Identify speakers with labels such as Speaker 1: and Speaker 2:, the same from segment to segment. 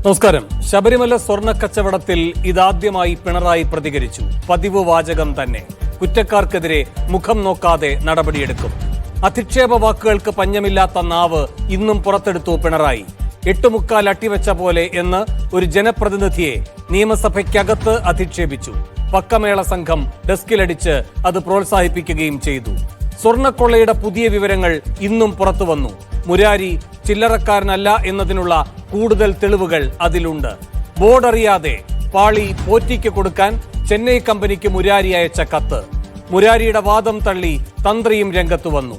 Speaker 1: നമസ്കാരം. ശബരിമല സ്വർണ്ണ കച്ചവടത്തിൽ ഇതാദ്യമായി പിണറായി പ്രതികരിച്ചു. പതിവ് വാചകം തന്നെ. കുറ്റക്കാർക്കെതിരെ മുഖം നോക്കാതെ നടപടിയെടുക്കും. അധിക്ഷേപ വാക്കുകൾക്ക് പഞ്ഞമില്ലാത്ത നാവ് ഇന്നും പുറത്തെടുത്തു പിണറായി. 8 അട്ടിവെച്ച പോലെ എന്ന് ഒരു ജനപ്രതിനിധിയെ നിയമസഭയ്ക്കകത്ത് അധിക്ഷേപിച്ചു. പക്കമേള സംഘം ഡെസ്കിലടിച്ച് അത് പ്രോത്സാഹിപ്പിക്കുകയും ചെയ്തു. സ്വർണ്ണക്കൊള്ളയുടെ പുതിയ വിവരങ്ങൾ ഇന്നും പുറത്തു വന്നു. മുരാരി ചില്ലറക്കാരനല്ല എന്നതിനുള്ള കൂടുതൽ തെളിവുകൾ അതിലുണ്ട്. ബോർഡ് അറിയാതെ പാളി പോറ്റിക്ക് കൊടുക്കാൻ ചെന്നൈ കമ്പനിക്ക് മുരാരി അയച്ച കത്ത്. മുരാരിയുടെ വാദം തള്ളി തന്ത്രിയും രംഗത്തു വന്നു.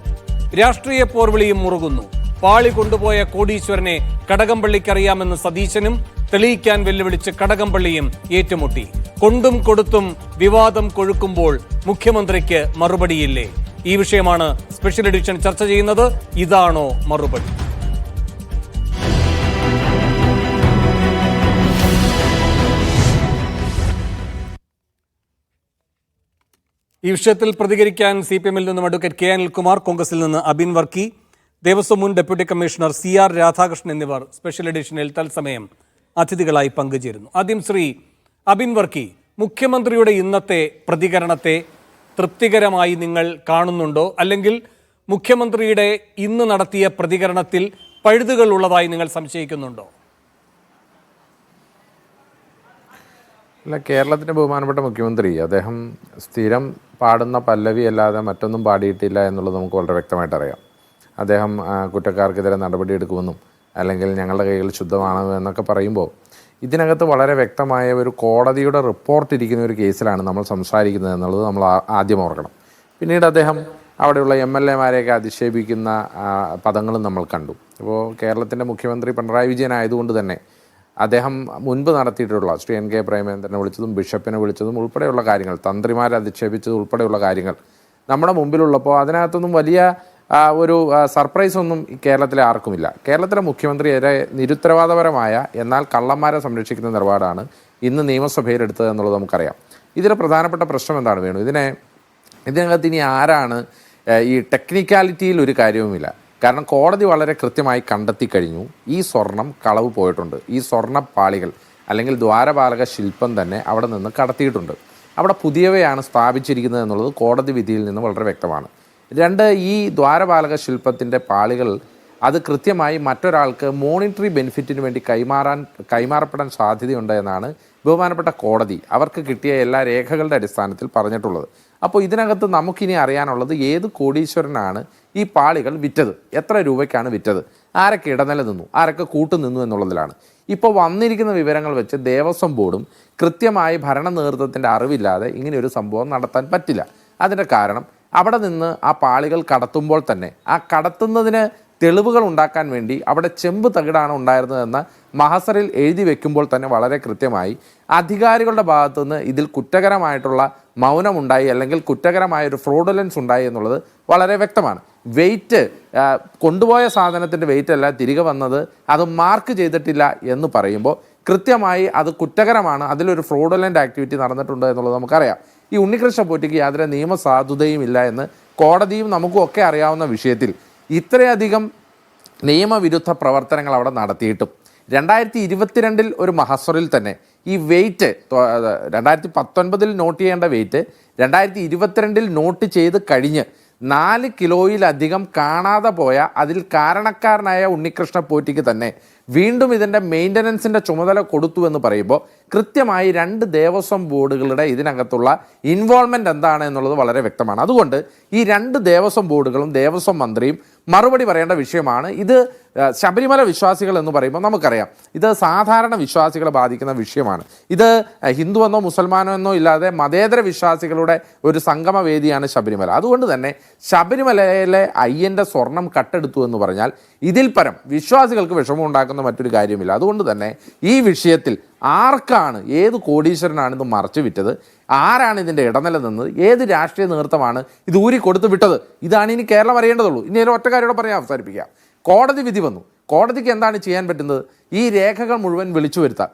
Speaker 1: രാഷ്ട്രീയ പോർവിളിയും മുറുകുന്നു. പാളി കൊണ്ടുപോയ കോടീശ്വരനെ കടകംപള്ളിക്കറിയാമെന്ന് സതീശനും തെളിയിക്കാൻ വെല്ലുവിളിച്ച് കടകംപള്ളിയും ഏറ്റുമുട്ടി. കൊണ്ടും കൊടുത്തും വിവാദം കൊഴുക്കുമ്പോൾ മുഖ്യമന്ത്രിക്ക് മറുപടിയില്ലേ? ഈ വിഷയമാണ് സ്പെഷ്യൽ എഡിഷൻ ചർച്ച ചെയ്യുന്നത്. ഇതാണോ മറുപടി? ഈ വിഷയത്തിൽ പ്രതികരിക്കാൻ CPM-ൽ നിന്നും അഡ്വക്കേറ്റ് കെ അനിൽകുമാർ, കോൺഗ്രസിൽ നിന്ന് അബിൻ വർക്കി, ദേവസ്വം മുൻ ഡെപ്യൂട്ടി കമ്മീഷണർ CR രാധാകൃഷ്ണൻ എന്നിവർ സ്പെഷ്യൽ എഡിഷനിൽ തത്സമയം അതിഥികളായി പങ്കുചേരുന്നു. ആദ്യം ശ്രീ അബിൻ വർക്കി, മുഖ്യമന്ത്രിയുടെ ഇന്നത്തെ പ്രതികരണത്തെ തൃപ്തികരമായി നിങ്ങൾ കാണുന്നുണ്ടോ? അല്ലെങ്കിൽ മുഖ്യമന്ത്രിയുടെ ഇന്ന് നടത്തിയ പ്രതികരണത്തിൽ പഴുതുകൾ ഉള്ളതായി നിങ്ങൾ സംശയിക്കുന്നുണ്ടോ?
Speaker 2: അല്ല, കേരളത്തിൻ്റെ ബഹുമാനപ്പെട്ട മുഖ്യമന്ത്രി അദ്ദേഹം സ്ഥിരം പാടുന്ന പല്ലവി അല്ലാതെ മറ്റൊന്നും പാടിയിട്ടില്ല എന്നുള്ളത് നമുക്ക് വളരെ വ്യക്തമായിട്ട് അറിയാം. അദ്ദേഹം കുറ്റക്കാർക്കെതിരെ നടപടിയെടുക്കുമെന്നും അല്ലെങ്കിൽ ഞങ്ങളുടെ കൈകൾ ശുദ്ധമാണ് എന്നൊക്കെ പറയുമ്പോൾ ഇതിനകത്ത് വളരെ വ്യക്തമായ ഒരു കോടതിയുടെ റിപ്പോർട്ട് ഇരിക്കുന്ന ഒരു കേസിലാണ് നമ്മൾ സംസാരിക്കുന്നത് എന്നുള്ളത് നമ്മൾ ആദ്യം ഓർക്കണം. പിന്നീട് അദ്ദേഹം അവിടെയുള്ള MLA-മാരെയൊക്കെ അധിക്ഷേപിക്കുന്ന പദങ്ങളും നമ്മൾ കണ്ടു. ഇപ്പോൾ കേരളത്തിൻ്റെ മുഖ്യമന്ത്രി പിണറായി വിജയൻ ആയതുകൊണ്ട് തന്നെ അദ്ദേഹം മുൻപ് നടത്തിയിട്ടുള്ള ശ്രീ NK പ്രേമചന്ദ്രനെ വിളിച്ചതും ബിഷപ്പിനെ വിളിച്ചതും ഉൾപ്പെടെയുള്ള കാര്യങ്ങൾ, തന്ത്രിമാരെ അധിക്ഷേപിച്ചതും ഉൾപ്പെടെയുള്ള കാര്യങ്ങൾ നമ്മുടെ മുമ്പിലുള്ളപ്പോൾ അതിനകത്തൊന്നും വലിയ ഒരു സർപ്രൈസ് ഒന്നും കേരളത്തിലെ ആർക്കുമില്ല. കേരളത്തിലെ മുഖ്യമന്ത്രി ഏറെ നിരുത്തരവാദപരമായ എന്നാൽ കള്ളന്മാരെ സംരക്ഷിക്കുന്ന നിലപാടാണ് ഇന്ന് നിയമസഭയിൽ എടുത്തത് എന്നുള്ളത് നമുക്കറിയാം. ഇതിലെ പ്രധാനപ്പെട്ട പ്രശ്നം എന്താണ് വേണു? ഇതിനകത്ത് ഇനി ആരാണ് ഈ ടെക്നിക്കാലിറ്റിയിൽ ഒരു കാര്യവുമില്ല. കാരണം കോടതി വളരെ കൃത്യമായി കണ്ടെത്തി കഴിഞ്ഞു ഈ സ്വർണം കളവ് പോയിട്ടുണ്ട്. ഈ സ്വർണ്ണപ്പാളികൾ അല്ലെങ്കിൽ ദ്വാരപാലക ശില്പം തന്നെ അവിടെ നിന്ന് കടത്തിയിട്ടുണ്ട്. അവിടെ പുതിയവയാണ് സ്ഥാപിച്ചിരിക്കുന്നത് എന്നുള്ളത് കോടതി വിധിയിൽ നിന്ന് വളരെ വ്യക്തമാണ്. 2, ഈ ദ്വാരപാലക ശില്പത്തിൻ്റെ പാളികൾ അത് കൃത്യമായി മറ്റൊരാൾക്ക് മോണിറ്ററി ബെനിഫിറ്റിന് വേണ്ടി കൈമാറപ്പെടാൻ സാധ്യതയുണ്ട് എന്നാണ് ബഹുമാനപ്പെട്ട കോടതി അവർക്ക് കിട്ടിയ എല്ലാ രേഖകളുടെ അടിസ്ഥാനത്തിൽ പറഞ്ഞിട്ടുള്ളത്. അപ്പോൾ ഇതിനകത്ത് നമുക്കിനി അറിയാനുള്ളത് ഏത് കോടീശ്വരനാണ് ഈ പാളികൾ വിറ്റത്, എത്ര രൂപയ്ക്കാണ് വിറ്റത്, ആരൊക്കെ ഇടനില നിന്നു, ആരൊക്കെ കൂട്ടുനിന്നു എന്നുള്ളതിലാണ്. ഇപ്പോൾ വന്നിരിക്കുന്ന വിവരങ്ങൾ വെച്ച് ദേവസ്വം ബോർഡും കൃത്യമായി ഭരണ നേതൃത്വത്തിൻ്റെ അറിവില്ലാതെ ഇങ്ങനെയൊരു സംഭവം നടത്താൻ പറ്റില്ല. അതിൻ്റെ കാരണം അവിടെ നിന്ന് ആ പാളികൾ കടത്തുമ്പോൾ തന്നെ ആ കടത്തുന്നതിന് തെളിവുകൾ ഉണ്ടാക്കാൻ വേണ്ടി അവിടെ ചെമ്പ് തകിടാണ് ഉണ്ടായിരുന്നതെന്ന് മഹസറിൽ എഴുതി വെക്കുമ്പോൾ തന്നെ വളരെ കൃത്യമായി അധികാരികളുടെ ഭാഗത്തുനിന്ന് ഇതിൽ കുറ്റകരമായിട്ടുള്ള മൗനമുണ്ടായി അല്ലെങ്കിൽ കുറ്റകരമായൊരു ഫ്രോഡുലൻസ് ഉണ്ടായി എന്നുള്ളത് വളരെ വ്യക്തമാണ്. വെയിറ്റ് കൊണ്ടുപോയ സാധനത്തിൻ്റെ വെയിറ്റ് അല്ല തിരികെ വന്നത്, അത് മാർക്ക് ചെയ്തിട്ടില്ല എന്ന് പറയുമ്പോൾ കൃത്യമായി അത് കുറ്റകരമാണ്, അതിലൊരു ഫ്രോഡുലൻ്റ് ആക്ടിവിറ്റി നടന്നിട്ടുണ്ട് എന്നുള്ളത് നമുക്കറിയാം. ഈ ഉണ്ണികൃഷ്ണ പോറ്റിക്ക് യാതൊരു നിയമസാധുതയും ഇല്ല എന്ന് കോടതിയും നമുക്കും ഒക്കെ അറിയാവുന്ന വിഷയത്തിൽ ഇത്രയധികം നിയമവിരുദ്ധ പ്രവർത്തനങ്ങൾ അവിടെ നടത്തിയിട്ടും 2022 ഒരു മഹസറിൽ തന്നെ ഈ വെയിറ്റ് 2019 നോട്ട് ചെയ്യേണ്ട വെയിറ്റ് 2022 നോട്ട് ചെയ്ത് കഴിഞ്ഞ് 4 കിലോയിലധികം കാണാതെ പോയ അതിൽ കാരണക്കാരനായ ഉണ്ണികൃഷ്ണ പോറ്റിക്ക് തന്നെ വീണ്ടും ഇതിൻ്റെ മെയിൻ്റനൻസിൻ്റെ ചുമതല കൊടുത്തു എന്ന് പറയുമ്പോൾ കൃത്യമായി 2 ദേവസ്വം ബോർഡുകളുടെ ഇതിനകത്തുള്ള ഇൻവോൾവ്മെൻ്റ് എന്താണ് എന്നുള്ളത് വളരെ വ്യക്തമാണ്. അതുകൊണ്ട് ഈ 2 ദേവസ്വം ബോർഡുകളും ദേവസ്വം മന്ത്രിയും മറുപടി പറയേണ്ട വിഷയമാണ്. ഇത് ശബരിമല വിശ്വാസികൾ എന്ന് പറയുമ്പോൾ നമുക്കറിയാം ഇത് സാധാരണ വിശ്വാസികളെ ബാധിക്കുന്ന വിഷയമാണ്. ഇത് ഹിന്ദുവെന്നോ മുസൽമാനോ എന്നോ ഇല്ലാതെ മതേതര വിശ്വാസികളുടെ ഒരു സംഗമവേദിയാണ് ശബരിമല. അതുകൊണ്ട് തന്നെ ശബരിമലയിലെ അയ്യൻ്റെ സ്വർണം കട്ടെടുത്തു എന്ന് പറഞ്ഞാൽ ഇതിൽ പരം വിശ്വാസികൾക്ക് വിഷമം ഉണ്ടാക്കുന്ന മറ്റൊരു കാര്യമില്ല. അതുകൊണ്ട് തന്നെ ഈ വിഷയത്തിൽ ആർക്കാണ്, ഏത് കോടീശ്വരനാണ് ഇത് മറച്ചു വിറ്റത്, ആരാണ് ഇതിൻ്റെ ഇടനില നിന്നത്, ഏത് രാഷ്ട്രീയ നേതൃത്വമാണ് ഇത് ഊരി കൊടുത്തു വിട്ടത്, ഇതാണ് ഇനി കേരളം അറിയേണ്ടതുള്ളൂ. ഇനി ഒറ്റ കാര്യത്തോടെ പറയാൻ അവസാനിപ്പിക്കാം. കോടതി വിധി വന്നു. കോടതിക്ക് എന്താണ് ചെയ്യാൻ പറ്റുന്നത്? ഈ രേഖകൾ മുഴുവൻ വിളിച്ചു വരുത്താം,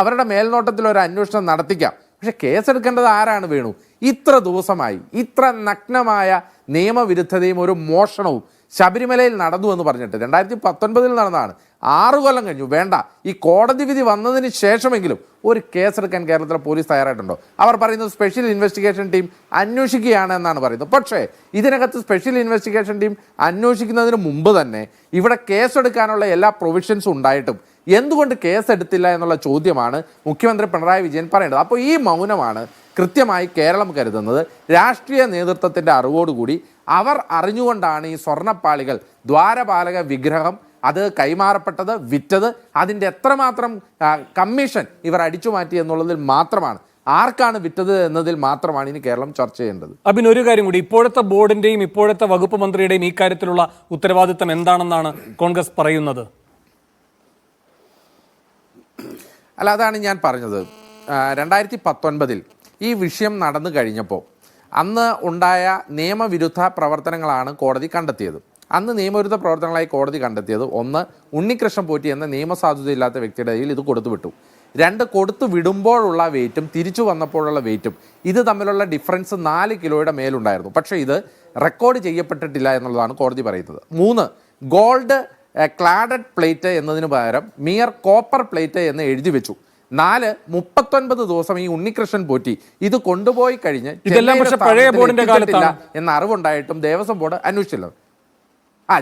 Speaker 2: അവരുടെ മേൽനോട്ടത്തിൽ ഒരു അന്വേഷണം നടത്തിക്കാം. പക്ഷെ കേസെടുക്കേണ്ടത് ആരാണ് വേണു? ഇത്ര ദിവസമായി ഇത്ര നഗ്നമായ നിയമവിരുദ്ധതയും ഒരു മോഷണവും ശബരിമലയിൽ നടന്നു എന്ന് പറഞ്ഞിട്ട് 2019 നടന്നതാണ്. 6 കൊല്ലം കഴിഞ്ഞു. വേണ്ട, ഈ കോടതി വിധി വന്നതിന് ശേഷമെങ്കിലും ഒരു കേസെടുക്കാൻ കേരളത്തിലെ പോലീസ് തയ്യാറായിട്ടുണ്ടോ? അവർ പറയുന്നത് സ്പെഷ്യൽ ഇൻവെസ്റ്റിഗേഷൻ ടീം അന്വേഷിക്കുകയാണ് എന്നാണ് പറയുന്നത്. പക്ഷേ ഇതിനകത്ത് സ്പെഷ്യൽ ഇൻവെസ്റ്റിഗേഷൻ ടീം അന്വേഷിക്കുന്നതിന് മുമ്പ് തന്നെ ഇവിടെ കേസെടുക്കാനുള്ള എല്ലാ പ്രൊവിഷൻസും ഉണ്ടായിട്ടും എന്തുകൊണ്ട് കേസെടുത്തില്ല എന്നുള്ള ചോദ്യമാണ് മുഖ്യമന്ത്രി പിണറായി വിജയൻ പറയേണ്ടത്. അപ്പോൾ ഈ മൗനമാണ് കൃത്യമായി കേരളം കരുതുന്നത് രാഷ്ട്രീയ നേതൃത്വത്തിൻ്റെ അറിവോടുകൂടി അവർ അറിഞ്ഞുകൊണ്ടാണ് ഈ സ്വർണ്ണപ്പാളികൾ, ദ്വാരപാലക വിഗ്രഹം അത് കൈമാറപ്പെട്ടത്, വിറ്റത്, അതിൻ്റെ എത്രമാത്രം കമ്മീഷൻ ഇവർ അടിച്ചു മാറ്റി എന്നുള്ളതിൽ മാത്രമാണ്, ആർക്കാണ് വിറ്റത് എന്നതിൽ മാത്രമാണ് ഇനി കേരളം ചർച്ച ചെയ്യേണ്ടത്.
Speaker 1: അബിൻ, ഒരു കാര്യം കൂടി, ഇപ്പോഴത്തെ ബോർഡിന്റെയും ഇപ്പോഴത്തെ വകുപ്പ് മന്ത്രിയുടെയും ഈ കാര്യത്തിലുള്ള ഉത്തരവാദിത്തം എന്താണെന്നാണ് കോൺഗ്രസ് പറയുന്നത്?
Speaker 2: അല്ല, അതാണ് ഞാൻ പറഞ്ഞത്. 2019 ഈ വിഷയം നടന്നു കഴിഞ്ഞപ്പോൾ അന്ന് ഉണ്ടായ നിയമവിരുദ്ധ പ്രവർത്തനങ്ങളാണ് കോടതി കണ്ടെത്തിയത്. അന്ന് നിയമവിരുദ്ധ പ്രവർത്തനങ്ങളായി കോടതി കണ്ടെത്തിയത്, 1, ഉണ്ണികൃഷ്ണൻ പോറ്റി എന്ന നിയമസാധുതയില്ലാത്ത വ്യക്തിയുടെ കയ്യിൽ ഇത് കൊടുത്തു വിട്ടു. 2, കൊടുത്തു വിടുമ്പോഴുള്ള വെയിറ്റും തിരിച്ചു വന്നപ്പോഴുള്ള വെയിറ്റും ഇത് തമ്മിലുള്ള ഡിഫറൻസ് 4 കിലോയുടെ മേലുണ്ടായിരുന്നു. പക്ഷേ ഇത് റെക്കോർഡ് ചെയ്യപ്പെട്ടിട്ടില്ല എന്നുള്ളതാണ് കോടതി പറയുന്നത്. 3, ഗോൾഡ് ക്ലാഡഡ് പ്ലേറ്റ് എന്നതിന് പകരം മിയർ കോപ്പർ പ്ലേറ്റ് എന്ന് എഴുതി വെച്ചു. 4, 39 ദിവസം ഈ ഉണ്ണികൃഷ്ണൻ പോറ്റി ഇത് കൊണ്ടുപോയി കഴിഞ്ഞ് എന്ന അറിവുണ്ടായിട്ടും ദേവസ്വം ബോർഡ് അന്വേഷിച്ചില്ല.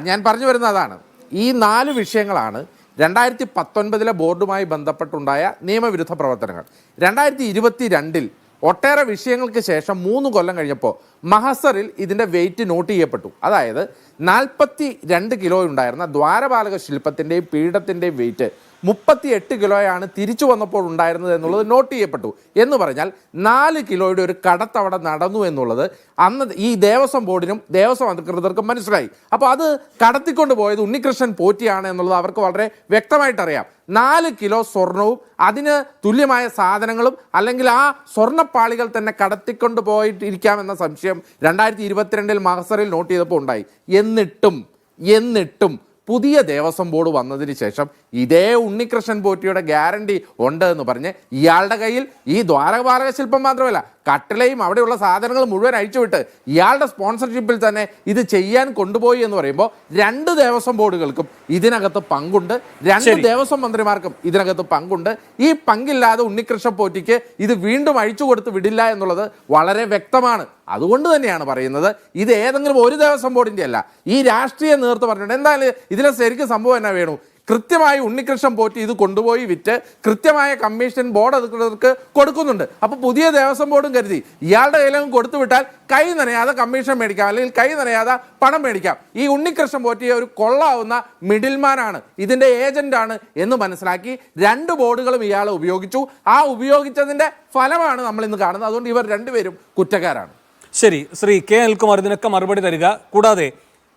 Speaker 2: ഞാൻ പറഞ്ഞു വരുന്നത് അതാണ്. ഈ 4 വിഷയങ്ങളാണ് 2019 ബോർഡുമായി ബന്ധപ്പെട്ടുണ്ടായ നിയമവിരുദ്ധ പ്രവർത്തനങ്ങൾ. 2022 ഒട്ടേറെ വിഷയങ്ങൾക്ക് ശേഷം 3 കൊല്ലം കഴിഞ്ഞപ്പോൾ മഹസറിൽ ഇതിൻ്റെ വെയിറ്റ് നോട്ട് ചെയ്യപ്പെട്ടു. അതായത് 42 കിലോ ഉണ്ടായിരുന്ന ദ്വാരപാലക ശില്പത്തിൻ്റെയും പീഠത്തിൻ്റെയും വെയിറ്റ് 38 കിലോയാണ് തിരിച്ചു വന്നപ്പോൾ ഉണ്ടായിരുന്നത് എന്നുള്ളത് നോട്ട് ചെയ്യപ്പെട്ടു. എന്ന് പറഞ്ഞാൽ 4 കിലോയുടെ ഒരു കടത്തവിടെ നടന്നു എന്നുള്ളത് അന്ന് ഈ ദേവസ്വം ബോർഡിനും ദേവസ്വം അധികൃതർക്കും മനസ്സിലായി. അപ്പോൾ അത് കടത്തിക്കൊണ്ട് പോയത് ഉണ്ണികൃഷ്ണൻ പോറ്റിയാണ് എന്നുള്ളത് അവർക്ക് വളരെ വ്യക്തമായിട്ടറിയാം. 4 കിലോ സ്വർണവും അതിന് തുല്യമായ സാധനങ്ങളും അല്ലെങ്കിൽ ആ സ്വർണ്ണപ്പാളികൾ തന്നെ കടത്തിക്കൊണ്ട് പോയിട്ടിരിക്കാമെന്ന സംശയം 2022 മഹസറിൽ നോട്ട് ചെയ്തപ്പോൾ ഉണ്ടായി. എന്നിട്ടും പുതിയ ദേവസ്വം ബോർഡ് വന്നതിന് ശേഷം ഇതേ ഉണ്ണികൃഷ്ണൻ പോറ്റിയുടെ ഗ്യാരണ്ടി ഉണ്ട് എന്ന് പറഞ്ഞ് ഇയാളുടെ കയ്യിൽ ഈ ദ്വാരപാലക ശില്പം മാത്രമല്ല കട്ടിലയും അവിടെയുള്ള സാധനങ്ങൾ മുഴുവൻ അഴിച്ചുവിട്ട് ഇയാളുടെ സ്പോൺസർഷിപ്പിൽ തന്നെ ഇത് ചെയ്യാൻ കൊണ്ടുപോയി എന്ന് പറയുമ്പോൾ 2 ദേവസ്വം ബോർഡുകൾക്കും ഇതിനകത്ത് പങ്കുണ്ട്, 2 ദേവസ്വം മന്ത്രിമാർക്കും ഇതിനകത്ത് പങ്കുണ്ട്. ഈ പങ്കില്ലാതെ ഉണ്ണികൃഷ്ണൻ പോറ്റിക്ക് ഇത് വീണ്ടും അഴിച്ചു കൊടുത്ത് വിടില്ല എന്നുള്ളത് വളരെ വ്യക്തമാണ്. അതുകൊണ്ട് തന്നെയാണ് പറയുന്നത് ഇത് ഏതെങ്കിലും ഒരു ദേവസ്വം ബോർഡിൻ്റെ അല്ല, ഈ രാഷ്ട്രീയ നേതൃത്വം പറഞ്ഞിട്ടുണ്ട്. എന്തായാലും ഇതിലെ ശരിക്കും സംഭവം എന്നാ വേണു, കൃത്യമായി ഉണ്ണികൃഷ്ണൻ പോറ്റി ഇത് കൊണ്ടുപോയി വിറ്റ് കൃത്യമായ കമ്മീഷൻ ബോർഡ് അധികൃതർക്ക് കൊടുക്കുന്നുണ്ട്. അപ്പോൾ പുതിയ ദേവസ്വം ബോർഡും കരുതി ഇയാളുടെ കയ്യിലും കൊടുത്തു വിട്ടാൽ കൈ നനയാതെ കമ്മീഷൻ മേടിക്കാം, അല്ലെങ്കിൽ കൈ നനയാതെ പണം മേടിക്കാം. ഈ ഉണ്ണികൃഷ്ണൻ പോറ്റിയെ ഒരു കൊള്ളാവുന്ന മിഡിൽമാനാണ്, ഇതിൻ്റെ ഏജന്റാണ് എന്ന് മനസ്സിലാക്കി 2 ബോർഡുകളും ഇയാൾ ഉപയോഗിച്ചു. ആ ഉപയോഗിച്ചതിൻ്റെ ഫലമാണ് നമ്മൾ ഇന്ന് കാണുന്നത്. അതുകൊണ്ട് ഇവർ 2 പേരും കുറ്റക്കാരാണ്.
Speaker 1: ശരി, ശ്രീ കെ അനിൽകുമാർ ഇതിനൊക്കെ മറുപടി തരിക. കൂടാതെ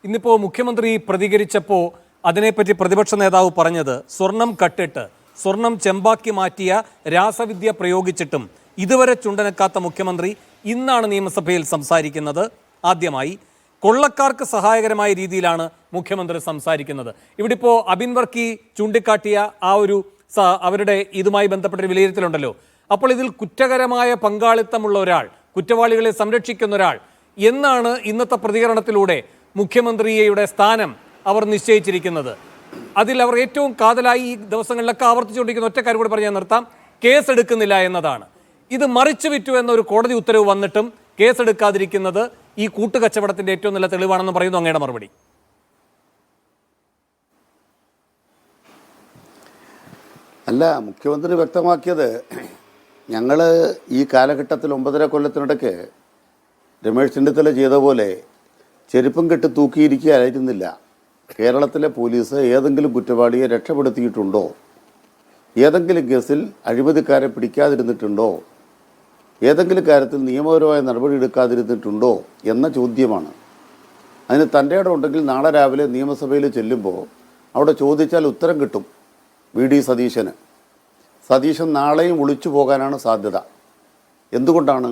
Speaker 1: ഇന്നിപ്പോൾ മുഖ്യമന്ത്രി പ്രതികരിച്ചപ്പോൾ അതിനെപ്പറ്റി പ്രതിപക്ഷ നേതാവ് പറഞ്ഞത്, സ്വർണം കട്ടിട്ട് സ്വർണം ചെമ്പാക്കി മാറ്റിയ രാസവിദ്യ പ്രയോഗിച്ചിട്ടും ഇതുവരെ ചുണ്ടനക്കാത്ത മുഖ്യമന്ത്രി ഇന്നാണ് നിയമസഭയിൽ സംസാരിക്കുന്നത്. ആദ്യമായി കൊള്ളക്കാർക്ക് സഹായകരമായ രീതിയിലാണ് മുഖ്യമന്ത്രി സംസാരിക്കുന്നത്. ഇവിടെ ഇപ്പോൾ അബിൻ വർക്കി ചൂണ്ടിക്കാട്ടിയ ആ ഒരു അവരുടെ ഇതുമായി ബന്ധപ്പെട്ട വിലയിരുത്തലുണ്ടല്ലോ. അപ്പോൾ ഇതിൽ കുറ്റകരമായ പങ്കാളിത്തമുള്ള ഒരാൾ, കുറ്റവാളികളെ സംരക്ഷിക്കുന്ന ഒരാൾ എന്നാണ് ഇന്നത്തെ പ്രതികരണത്തിലൂടെ മുഖ്യമന്ത്രിയുടെ സ്ഥാനം അവർ നിശ്ചയിച്ചിരിക്കുന്നത്. അതിൽ അവർ ഏറ്റവും കാതലായി ഈ ദിവസങ്ങളിലൊക്കെ ആവർത്തിച്ചുകൊണ്ടിരിക്കുന്ന ഒറ്റ കാര്യം കൂടി പറഞ്ഞാൽ നിർത്താം, കേസെടുക്കുന്നില്ല എന്നതാണ്. ഇത് മറിച്ചു വിറ്റു എന്നൊരു കോടതി ഉത്തരവ് വന്നിട്ടും കേസെടുക്കാതിരിക്കുന്നത് ഈ കൂട്ടുകച്ചവടത്തിന്റെ ഏറ്റവും നല്ല തെളിവാണെന്ന് പറയുന്നു. അങ്ങയുടെ മറുപടി?
Speaker 3: അല്ല, മുഖ്യമന്ത്രി വ്യക്തമാക്കിയത് ഞങ്ങൾ ഈ കാലഘട്ടത്തിൽ 9.5 കൊല്ലത്തിനിടയ്ക്ക് രമേശ് ചെന്നിത്തല ചെയ്ത പോലെ ചെരുപ്പം കെട്ട് തൂക്കിയിരിക്കുകയായിരുന്നില്ല. കേരളത്തിലെ പോലീസ് ഏതെങ്കിലും കുറ്റവാളിയെ രക്ഷപ്പെടുത്തിയിട്ടുണ്ടോ? ഏതെങ്കിലും കേസിൽ അഴിമതിക്കാരെ പിടിക്കാതിരുന്നിട്ടുണ്ടോ? ഏതെങ്കിലും കാര്യത്തിൽ നിയമപരമായ നടപടി എടുക്കാതിരുന്നിട്ടുണ്ടോ എന്ന ചോദ്യമാണ്. അതിന് തൻ്റെ ഇടം ഉണ്ടെങ്കിൽ നാളെ രാവിലെ നിയമസഭയിൽ ചെല്ലുമ്പോൾ അവിടെ ചോദിച്ചാൽ ഉത്തരം കിട്ടും. വി.ഡി. സതീശൻ നാളെയും ഒളിച്ചു പോകാനാണ് സാധ്യത. എന്തുകൊണ്ടാണ്?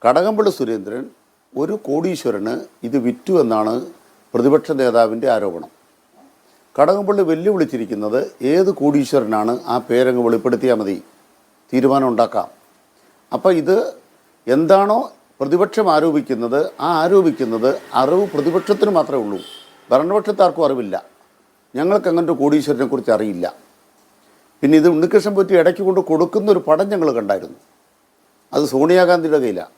Speaker 3: കടകംപള്ളി സുരേന്ദ്രൻ ഒരു കോടീശ്വരന് ഇത് വിറ്റു എന്നാണ് പ്രതിപക്ഷ നേതാവിൻ്റെ ആരോപണം. കടകംപള്ളി വെല്ലുവിളിച്ചിരിക്കുന്നത് ഏത് കോടീശ്വരനാണ്, ആ പേരങ്ങ് വെളിപ്പെടുത്തിയാൽ മതി, തീരുമാനം ഉണ്ടാക്കാം. അപ്പോൾ ഇത് എന്താണോ പ്രതിപക്ഷം ആരോപിക്കുന്നത്, ആ ആരോപിക്കുന്നത് അറിവ് പ്രതിപക്ഷത്തിന് മാത്രമേ ഉള്ളൂ. ഭരണപക്ഷത്താർക്കും അറിവില്ല. ഞങ്ങൾക്ക് അങ്ങനത്തെ കോടീശ്വരനെ കുറിച്ച് അറിയില്ല. പിന്നെ ഇത് ഉണ്ണികൃഷ്ണൻ പോറ്റി ഇടയ്ക്ക് കൊണ്ട് കൊടുക്കുന്ന ഒരു പടം ഞങ്ങൾ കണ്ടായിരുന്നു. അത് സോണിയാഗാന്ധിയുടെ കയ്യിലാണ്.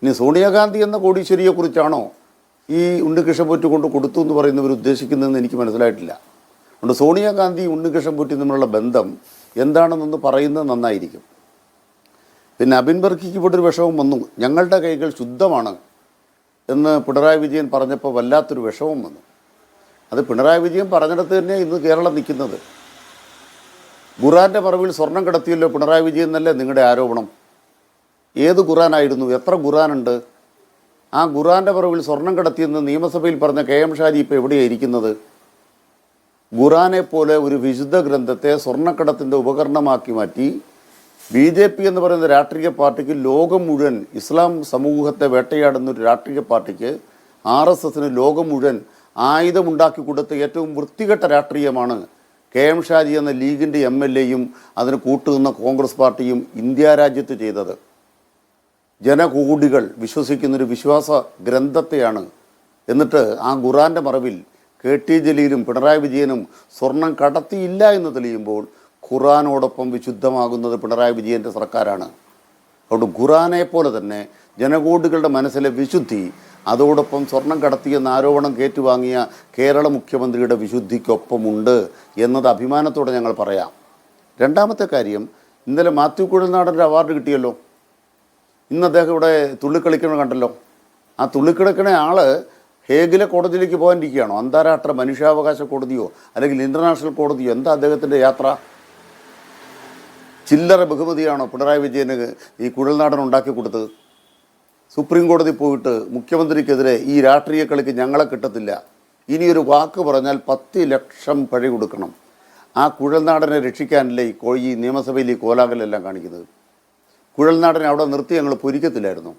Speaker 3: ഇനി സോണിയാഗാന്ധി എന്ന കോടീശ്വരിയെക്കുറിച്ചാണോ ഈ ഉണ്ണികൃഷ്ണൻ പോറ്റി കൊണ്ട് കൊടുത്തു എന്ന് പറയുന്നവർ ഉദ്ദേശിക്കുന്നതെന്ന് എനിക്ക് മനസ്സിലായിട്ടില്ല. അതുകൊണ്ട് സോണിയാഗാന്ധി ഉണ്ണികൃഷ്ണൻ പോറ്റി തമ്മിലുള്ള ബന്ധം എന്താണെന്നൊന്ന് പറയുന്നത് നന്നായിരിക്കും. പിന്നെ അബിൻ വർക്കിക്ക് ഇവിടെ ഒരു വിഷമം വന്നു. ഞങ്ങളുടെ കൈകൾ ശുദ്ധമാണ് എന്ന് പിണറായി വിജയൻ പറഞ്ഞപ്പോൾ വല്ലാത്തൊരു വിഷമം വന്നു. അത് പിണറായി വിജയൻ പറഞ്ഞിടത്ത് തന്നെ ഇന്ന് കേരളം നിൽക്കുന്നത്. ഖുറാൻ്റെ മറവിൽ സ്വർണം കടത്തിയല്ലോ പിണറായി വിജയൻ എന്നല്ലേ നിങ്ങളുടെ ആരോപണം? ഏത് ഖുറാനായിരുന്നു? എത്ര ഖുറാനുണ്ട്? ആ ഖുറാൻ്റെ മറവിൽ സ്വർണം കടത്തിയെന്ന് നിയമസഭയിൽ പറഞ്ഞ KM ഷാജി ഇപ്പോൾ എവിടെയാണ് ഇരിക്കുന്നത്? ഖുറാനെ പോലെ ഒരു വിശുദ്ധ ഗ്രന്ഥത്തെ സ്വർണ്ണക്കടത്തിൻ്റെ ഉപകരണമാക്കി മാറ്റി BJP എന്ന് പറയുന്ന രാഷ്ട്രീയ പാർട്ടിക്ക്, ലോകം മുഴുവൻ ഇസ്ലാം സമൂഹത്തെ വേട്ടയാടുന്ന ഒരു രാഷ്ട്രീയ പാർട്ടിക്ക്, RSSന് ലോകം മുഴുവൻ ആയുധമുണ്ടാക്കി കൊടുത്ത ഏറ്റവും വൃത്തികെട്ട രാഷ്ട്രീയമാണ് KM ഷാജി എന്ന ലീഗിൻ്റെ MLAയും അതിന് കൂട്ടുനിന്ന കോൺഗ്രസ് പാർട്ടിയും ഇന്ത്യ രാജ്യത്ത് ചെയ്തത്. ജനകോടികൾ വിശ്വസിക്കുന്നൊരു വിശ്വാസ ഗ്രന്ഥത്തെയാണ്. എന്നിട്ട് ആ ഖുറാൻ്റെ മറവിൽ KT ജലീലും പിണറായി വിജയനും സ്വർണം കടത്തിയില്ല എന്ന് തെളിയുമ്പോൾ ഖുറാനോടൊപ്പം വിശുദ്ധമാകുന്നത് പിണറായി വിജയൻ്റെ സർക്കാരാണ്. അതുകൊണ്ട് ഖുറാനെ പോലെ തന്നെ ജനകോടികളുടെ മനസ്സിലെ വിശുദ്ധി അതോടൊപ്പം സ്വർണം കടത്തിയെന്ന ആരോപണം കേറ്റുവാങ്ങിയ കേരള മുഖ്യമന്ത്രിയുടെ വിശുദ്ധിക്കൊപ്പമുണ്ട് എന്നത് അഭിമാനത്തോടെ ഞങ്ങൾ പറയാം. രണ്ടാമത്തെ കാര്യം, ഇന്നലെ മാത്യു കുഴൽനാടൻ്റെ അവാർഡ് കിട്ടിയല്ലോ. ഇന്ന് അദ്ദേഹം ഇവിടെ തുള്ളിക്കളിക്കണ കണ്ടല്ലോ. ആ തുള്ളിക്കളിക്കണ ആൾ ഹേഗിലെ കോടതിയിലേക്ക് പോകാനിരിക്കുകയാണോ? അന്താരാഷ്ട്ര മനുഷ്യാവകാശ കോടതിയോ അല്ലെങ്കിൽ ഇൻ്റർനാഷണൽ കോടതിയോ? എന്താ അദ്ദേഹത്തിൻ്റെ യാത്ര? ചില്ലറ ബഹുമതിയാണോ പിണറായി വിജയന് ഈ കുഴൽനാടൻ ഉണ്ടാക്കി കൊടുത്തത്? സുപ്രീം കോടതി പോയിട്ട് മുഖ്യമന്ത്രിക്കെതിരെ ഈ രാഷ്ട്രീയ കളിക്ക് ഞങ്ങളെ കിട്ടത്തില്ല, ഇനിയൊരു വാക്ക് പറഞ്ഞാൽ 10 ലക്ഷം പഴി കൊടുക്കണം. ആ കുഴൽനാടനെ രക്ഷിക്കാനല്ലേ ഈ നിയമസഭയിൽ ഈ കോലാഹലെല്ലാം കാണിക്കുന്നത്? കുഴൽനാടനെ അവിടെ നിർത്തി ഞങ്ങൾ പൊരിക്കത്തില്ലായിരുന്നു?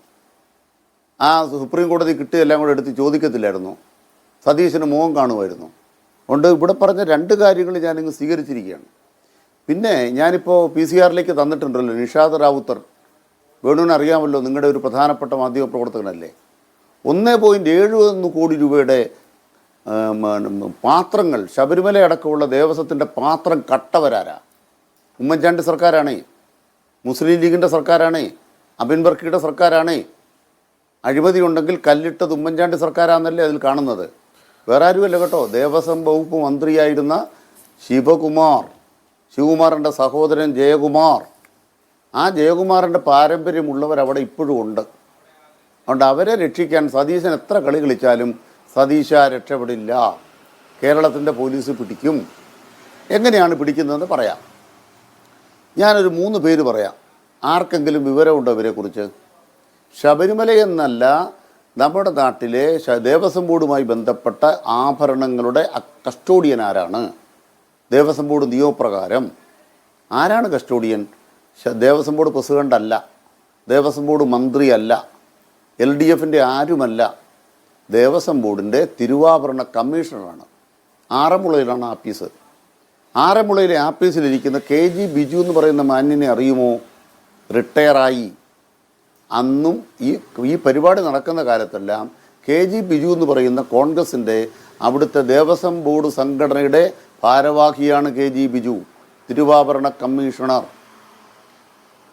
Speaker 3: ആ സുപ്രീം കോടതി കിട്ടിയെല്ലാം കൂടെ എടുത്ത് ചോദിക്കത്തില്ലായിരുന്നു? സതീശന് മുഖം കാണുമായിരുന്നു? അതുകൊണ്ട് ഇവിടെ പറഞ്ഞ 2 കാര്യങ്ങൾ ഞാനിങ്ങ് സ്വീകരിച്ചിരിക്കുകയാണ്. പിന്നെ ഞാനിപ്പോൾ PCR തന്നിട്ടുണ്ടല്ലോ നിഷാദ് റാവുത്തർ. വേണുവിന് അറിയാമല്ലോ, നിങ്ങളുടെ ഒരു പ്രധാനപ്പെട്ട മാധ്യമ പ്രവർത്തകനല്ലേ. 1.71 കോടി രൂപയുടെ പാത്രങ്ങൾ, ശബരിമല അടക്കമുള്ള ദേവസ്വത്തിൻ്റെ പാത്രം കട്ടവരാരാ? ഉമ്മൻചാണ്ടി സർക്കാരാണേ, മുസ്ലിം ലീഗിൻ്റെ സർക്കാരാണേ, അബിൻ വർക്കിയുടെ സർക്കാരാണേ. അഴിമതി ഉണ്ടെങ്കിൽ കല്ലിട്ടത് ഉമ്മൻചാണ്ടി സർക്കാരാണെന്നല്ലേ അതിൽ കാണുന്നത്. വേറെ ആരുമല്ല കേട്ടോ. ദേവസ്വം വകുപ്പ് മന്ത്രിയായിരുന്ന ശിവകുമാറിൻ്റെ സഹോദരൻ ജയകുമാർ, ആ ജയകുമാറിൻ്റെ പാരമ്പര്യമുള്ളവർ അവിടെ ഇപ്പോഴും ഉണ്ട്. അതുകൊണ്ട് അവരെ രക്ഷിക്കാൻ സതീശൻ എത്ര കളി കളിച്ചാലും സതീശ രക്ഷപ്പെടില്ല. കേരളത്തിൻ്റെ പോലീസ് പിടിക്കും. എങ്ങനെയാണ് പിടിക്കുന്നതെന്ന് പറയാം. ഞാനൊരു 3 പേര് പറയാം. ആർക്കെങ്കിലും വിവരമുണ്ടോ ഇവരെക്കുറിച്ച്? ശബരിമല എന്നല്ല, നമ്മുടെ നാട്ടിലെ ദേവസ്വം ബോർഡുമായി ബന്ധപ്പെട്ട ആഭരണങ്ങളുടെ കസ്റ്റോഡിയൻ ആരാണ്? ദേവസ്വം ബോർഡ് നിയമപ്രകാരം ആരാണ് കസ്റ്റോഡിയൻ? ദേവസ്വം ബോർഡ് പ്രസിഡൻ്റ് അല്ല, ദേവസ്വം ബോർഡ് മന്ത്രിയല്ല, LDFൻ്റെ ആരുമല്ല. ദേവസ്വം ബോർഡിൻ്റെ തിരുവാഭരണ കമ്മീഷണറാണ്. ആറന്മുളയിലാണ് ആഫീസ്. ആറന്മുളയിലെ ആഫീസിലിരിക്കുന്ന KG ബിജു എന്ന് പറയുന്ന മാന്യനെ അറിയുമോ? റിട്ടയറായി. അന്നും ഈ പരിപാടി നടക്കുന്ന കാലത്തെല്ലാം KG ബിജു എന്ന് പറയുന്ന കോൺഗ്രസിൻ്റെ അവിടുത്തെ ദേവസ്വം ബോർഡ് സംഘടനയുടെ ഭാരവാഹിയാണ് KG ബിജു, തിരുവാഭരണ കമ്മീഷണർ.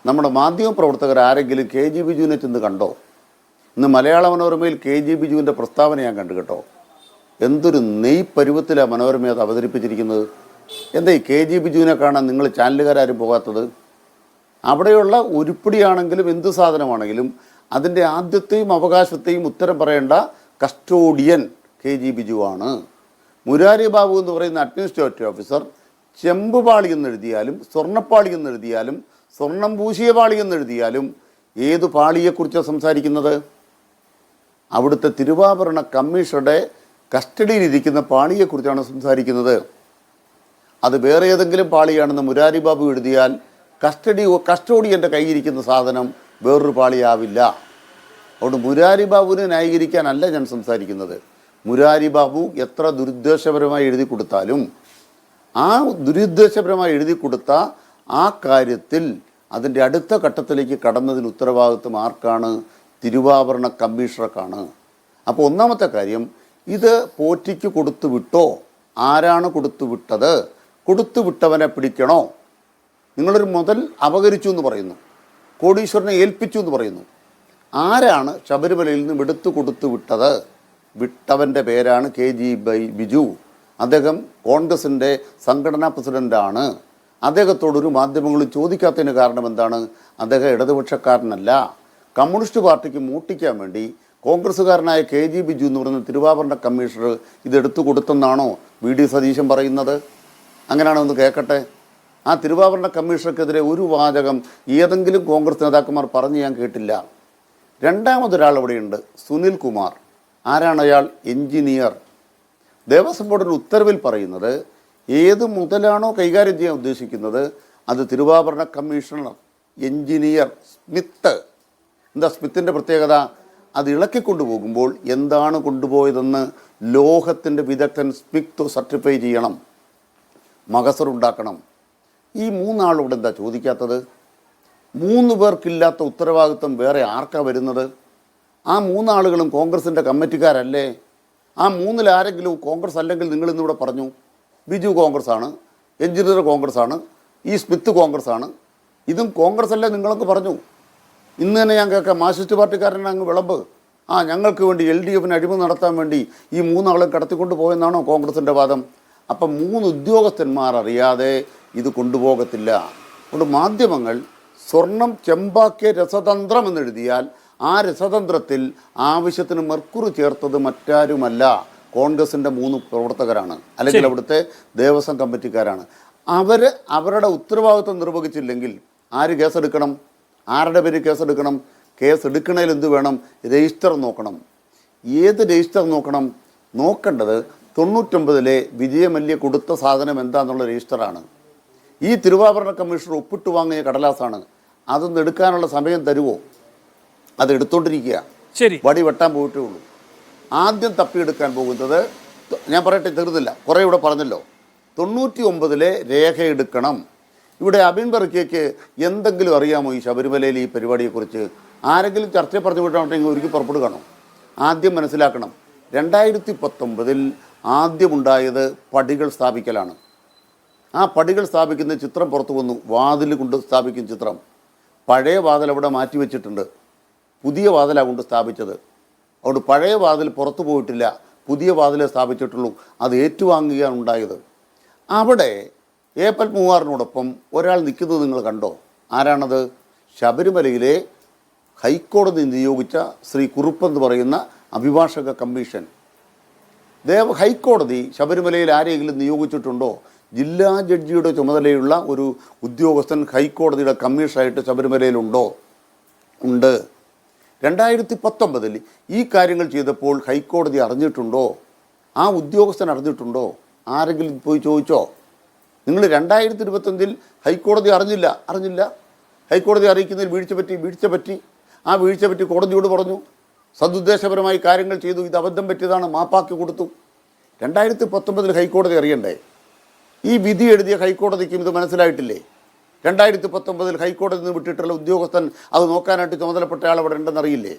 Speaker 3: നമ്മുടെ മാധ്യമപ്രവർത്തകർ ആരെങ്കിലും KG ബിജുവിനെ ചെന്ന് കണ്ടോ? ഇന്ന് മലയാള മനോരമയിൽ KG ബിജുവിൻ്റെ പ്രസ്താവന ഞാൻ കണ്ടു കേട്ടോ. എന്തൊരു നെയ്പരുവത്തിലാണ് മനോരമ അത് അവതരിപ്പിച്ചിരിക്കുന്നത്. എന്താ ഈ KG ബിജുവിനെ കാണാൻ നിങ്ങൾ ചാനലുകാരും പോകാത്തത്? അവിടെയുള്ള ഉരുപ്പിടിയാണെങ്കിലും എന്ത് സാധനമാണെങ്കിലും അതിൻ്റെ ആദ്യത്തെയും അവകാശത്തെയും ഉത്തരം പറയേണ്ട കസ്റ്റോഡിയൻ KG ബിജുവാണ്. മുരാരി ബാബു എന്ന് പറയുന്ന അഡ്മിനിസ്ട്രേറ്റീവ് ഓഫീസർ ചെമ്പ് പാളി എന്നെഴുതിയാലും സ്വർണ്ണപ്പാളി എന്നെഴുതിയാലും സ്വർണം പൂശിയ പാളി എന്നെഴുതിയാലും ഏത് പാളിയെക്കുറിച്ചാണ് സംസാരിക്കുന്നത്? അവിടുത്തെ തിരുവാഭരണ കമ്മീഷണറുടെ കസ്റ്റഡിയിലിരിക്കുന്ന പാളിയെക്കുറിച്ചാണ് സംസാരിക്കുന്നത്. അത് വേറെ ഏതെങ്കിലും പാളിയാണെന്ന് മുരാരി ബാബു എഴുതിയാൽ കസ്റ്റോഡിയൻ്റെ കയ്യിരിക്കുന്ന സാധനം വേറൊരു പാളിയാവില്ല. അതുകൊണ്ട് മുരാരി ബാബുവിനെ ന്യായീകരിക്കാനല്ല ഞാൻ സംസാരിക്കുന്നത്. മുരാരി ബാബു എത്ര ദുരുദ്ദേശപരമായി എഴുതി കൊടുത്താലും ആ ദുരുദ്ദേശപരമായി എഴുതി കൊടുത്ത ആ കാര്യത്തിൽ അതിൻ്റെ അടുത്ത ഘട്ടത്തിലേക്ക് കടന്നതിന് ഉത്തരവാദിത്വം ആർക്കാണ്? തിരുവാഭരണ കമ്മീഷണർക്കാണ്. അപ്പോൾ ഒന്നാമത്തെ കാര്യം, ഇത് പോറ്റിക്ക് കൊടുത്തു വിട്ടോ? ആരാണ് കൊടുത്തു വിട്ടത്? കൊടുത്തു വിട്ടവനെ പിടിക്കണോ? നിങ്ങളൊരു മുതൽ അപഹരിച്ചു എന്ന് പറയുന്നു, കോടീശ്വരനെ ഏൽപ്പിച്ചു എന്ന് പറയുന്നു. ആരാണ് ശബരിമലയിൽ നിന്നും എടുത്തു കൊടുത്തു വിട്ടത്? വിട്ടവൻ്റെ പേരാണ് KG ബിജു. അദ്ദേഹം കോൺഗ്രസിൻ്റെ സംഘടനാ പ്രസിഡൻ്റാണ്. അദ്ദേഹത്തോടൊരു മാധ്യമങ്ങളും ചോദിക്കാത്തതിന് കാരണം എന്താണ്? അദ്ദേഹം ഇടതുപക്ഷക്കാരനല്ല. കമ്മ്യൂണിസ്റ്റ് പാർട്ടിക്ക് മൂട്ടിക്കാൻ വേണ്ടി കോൺഗ്രസ്സുകാരനായ KG ബിജു എന്ന് പറയുന്ന തിരുവാഭരണ കമ്മീഷണർ ഇതെടുത്തു കൊടുത്തെന്നാണോ VD സതീശൻ പറയുന്നത്? അങ്ങനെയാണോ ഒന്ന് കേൾക്കട്ടെ. ആ തിരുവാഭരണ കമ്മീഷണർക്കെതിരെ ഒരു വാചകം ഏതെങ്കിലും കോൺഗ്രസ് നേതാക്കന്മാർ പറഞ്ഞ് ഞാൻ കേട്ടില്ല. രണ്ടാമതൊരാൾ ഇവിടെയുണ്ട്, സുനിൽ കുമാർ. ആരാണ് അയാൾ? എഞ്ചിനീയർ. ദേവസ്വം ബോർഡിൻ്റെ ഉത്തരവിൽ പറയുന്നത് ഏത് മുതലാണോ കൈകാര്യം ചെയ്യാൻ ഉദ്ദേശിക്കുന്നത് അത് തിരുവാഭരണ കമ്മീഷണർ എഞ്ചിനീയർ സ്മിത്ത്. എന്താ സ്മിത്തിൻ്റെ പ്രത്യേകത? അത് ഇളക്കിക്കൊണ്ടുപോകുമ്പോൾ എന്താണ് കൊണ്ടുപോയതെന്ന് ലോഹത്തിൻ്റെ വിദഗ്ധൻ സ്മിത്ത് സർട്ടിഫൈ ചെയ്യണം, മകസറുണ്ടാക്കണം. ഈ മൂന്നാളോട് എന്താ ചോദിക്കാത്തത്? 3 പേർക്കില്ലാത്ത ഉത്തരവാദിത്വം വേറെ ആർക്കാ വരുന്നത്? ആ 3 ആളുകളും കോൺഗ്രസിൻ്റെ കമ്മിറ്റിക്കാരല്ലേ? ആ 3-ൽ ആരെങ്കിലും കോൺഗ്രസ് അല്ലെങ്കിൽ നിങ്ങളിന്നിവിടെ പറഞ്ഞു ബിജു കോൺഗ്രസ് ആണ്, എഞ്ചിനീയർ കോൺഗ്രസ് ആണ്, ഈ സ്മിത്ത് കോൺഗ്രസ് ആണ്, ഇതും കോൺഗ്രസ് അല്ലേ നിങ്ങളൊക്കെ പറഞ്ഞു. ഇന്ന് തന്നെ ഞാൻ കേൾക്കാം മാർക്സിസ്റ്റ് പാർട്ടിക്കാരനെ അങ്ങ് വിളമ്പ്. ഞങ്ങൾക്ക് വേണ്ടി LDFന് അഴിമതി നടത്താൻ വേണ്ടി ഈ 3 ആളും കടത്തിക്കൊണ്ട് പോയെന്നാണോ കോൺഗ്രസിൻ്റെ വാദം? അപ്പം 3 ഉദ്യോഗസ്ഥന്മാർ അറിയാതെ ഇത് കൊണ്ടുപോകത്തില്ല. അതുകൊണ്ട് മാധ്യമങ്ങൾ സ്വർണം ചെമ്പാക്കിയ രസതന്ത്രം എന്നെഴുതിയാൽ ആ രസതന്ത്രത്തിൽ ആവശ്യത്തിന് മെർക്കുറി ചേർത്തത് മറ്റാരുമല്ല, കോൺഗ്രസിൻ്റെ 3 പ്രവർത്തകരാണ്, അല്ലെങ്കിൽ അവിടുത്തെ ദേവസ്വം കമ്മിറ്റിക്കാരാണ്. അവരുടെ ഉത്തരവാദിത്വം നിർവഹിച്ചില്ലെങ്കിൽ ആര് കേസെടുക്കണം? ആരുടെ പേര് കേസെടുക്കണം? കേസെടുക്കണതിൽ എന്ത് വേണം? രജിസ്റ്റർ നോക്കണം. ഏത് രജിസ്റ്റർ നോക്കണം? നോക്കേണ്ടത് 99-ലെ വിജയമല്യ കൊടുത്ത സാധനം എന്താണെന്നുള്ള രജിസ്റ്ററാണ്. ഈ തിരുവാഭരണ കമ്മീഷണർ ഒപ്പിട്ട് വാങ്ങിയ കടലാസാണ്. അതൊന്ന് എടുക്കാനുള്ള സമയം തരുമോ? അത് എടുത്തോണ്ടിരിക്കുക.
Speaker 1: ശരി,
Speaker 3: വടി വെട്ടാൻ പോയിട്ടേ ഉള്ളൂ. ആദ്യം തപ്പിയെടുക്കാൻ പോകുന്നത്, ഞാൻ പറയട്ടെ, തീർന്നില്ല, കുറേ ഇവിടെ പറഞ്ഞല്ലോ. 99-ലെ രേഖ എടുക്കണം. ഇവിടെ അബിൻ വർക്കിക്ക് എന്തെങ്കിലും അറിയാമോ ഈ ശബരിമലയിൽ ഈ പരിപാടിയെക്കുറിച്ച്? ആരെങ്കിലും ചർച്ച പറഞ്ഞു വിട്ടാണെങ്കിൽ ഒരിക്കൽ പുറപ്പെടുകയാണോ? ആദ്യം മനസ്സിലാക്കണം, 2019-ൽ ആദ്യമുണ്ടായത് പടികൾ സ്ഥാപിക്കലാണ്. ആ പടികൾ സ്ഥാപിക്കുന്ന ചിത്രം പുറത്തു വന്നു. വാതിൽ കൊണ്ട് സ്ഥാപിക്കുന്ന ചിത്രം. പഴയ വാതിൽ അവിടെ മാറ്റി വെച്ചിട്ടുണ്ട്, പുതിയ വാതിലാണ് കൊണ്ട് സ്ഥാപിച്ചത്. അതുകൊണ്ട് പഴയ വാതിൽ പുറത്തു പോയിട്ടില്ല, പുതിയ വാതിലേ സ്ഥാപിച്ചിട്ടുള്ളൂ. അത് ഏറ്റുവാങ്ങുകയാണ് ഉണ്ടായത്. അവിടെ ഏപ്പൽ മൂവാറിനോടൊപ്പം ഒരാൾ നിൽക്കുന്നത് നിങ്ങൾ കണ്ടോ? ആരാണത്? ശബരിമലയിലെ ഹൈക്കോടതി നിയോഗിച്ച ശ്രീ കുറുപ്പെന്ന് പറയുന്ന അഭിഭാഷക കമ്മീഷൻ. ഹൈക്കോടതി ശബരിമലയിൽ ആരെങ്കിലും നിയോഗിച്ചിട്ടുണ്ടോ? ജില്ലാ ജഡ്ജിയുടെ ചുമതലയുള്ള ഒരു ഉദ്യോഗസ്ഥൻ ഹൈക്കോടതിയുടെ കമ്മീഷനായിട്ട് ശബരിമലയിലുണ്ടോ? ഉണ്ട്. 2019-ൽ ഈ കാര്യങ്ങൾ ചെയ്തപ്പോൾ ഹൈക്കോടതി അറിഞ്ഞിട്ടുണ്ടോ? ആ ഉദ്യോഗസ്ഥൻ അറിഞ്ഞിട്ടുണ്ടോ? ആരെങ്കിലും പോയി ചോദിച്ചോ? നിങ്ങൾ 2025-ൽ ഹൈക്കോടതി അറിഞ്ഞില്ല. ഹൈക്കോടതി അറിയിക്കുന്നതിൽ വീഴ്ച പറ്റി. ആ വീഴ്ച പറ്റി കോടതിയോട് പറഞ്ഞു, സദുദ്ദേശപരമായി കാര്യങ്ങൾ ചെയ്തു, ഇത് അബദ്ധം പറ്റിയതാണ്, മാപ്പാക്കി കൊടുത്തു. 2019-ൽ ഹൈക്കോടതി അറിയണ്ടേ? ഈ വിധി എഴുതിയ ഹൈക്കോടതിക്കും ഇത് മനസ്സിലായിട്ടില്ലേ? 2019-ൽ ഹൈക്കോടതി നിന്ന് വിട്ടിട്ടുള്ള ഉദ്യോഗസ്ഥൻ അത് നോക്കാനായിട്ട് ചുമതലപ്പെട്ട ആൾ അവിടെ ഉണ്ടെന്നറിയില്ലേ?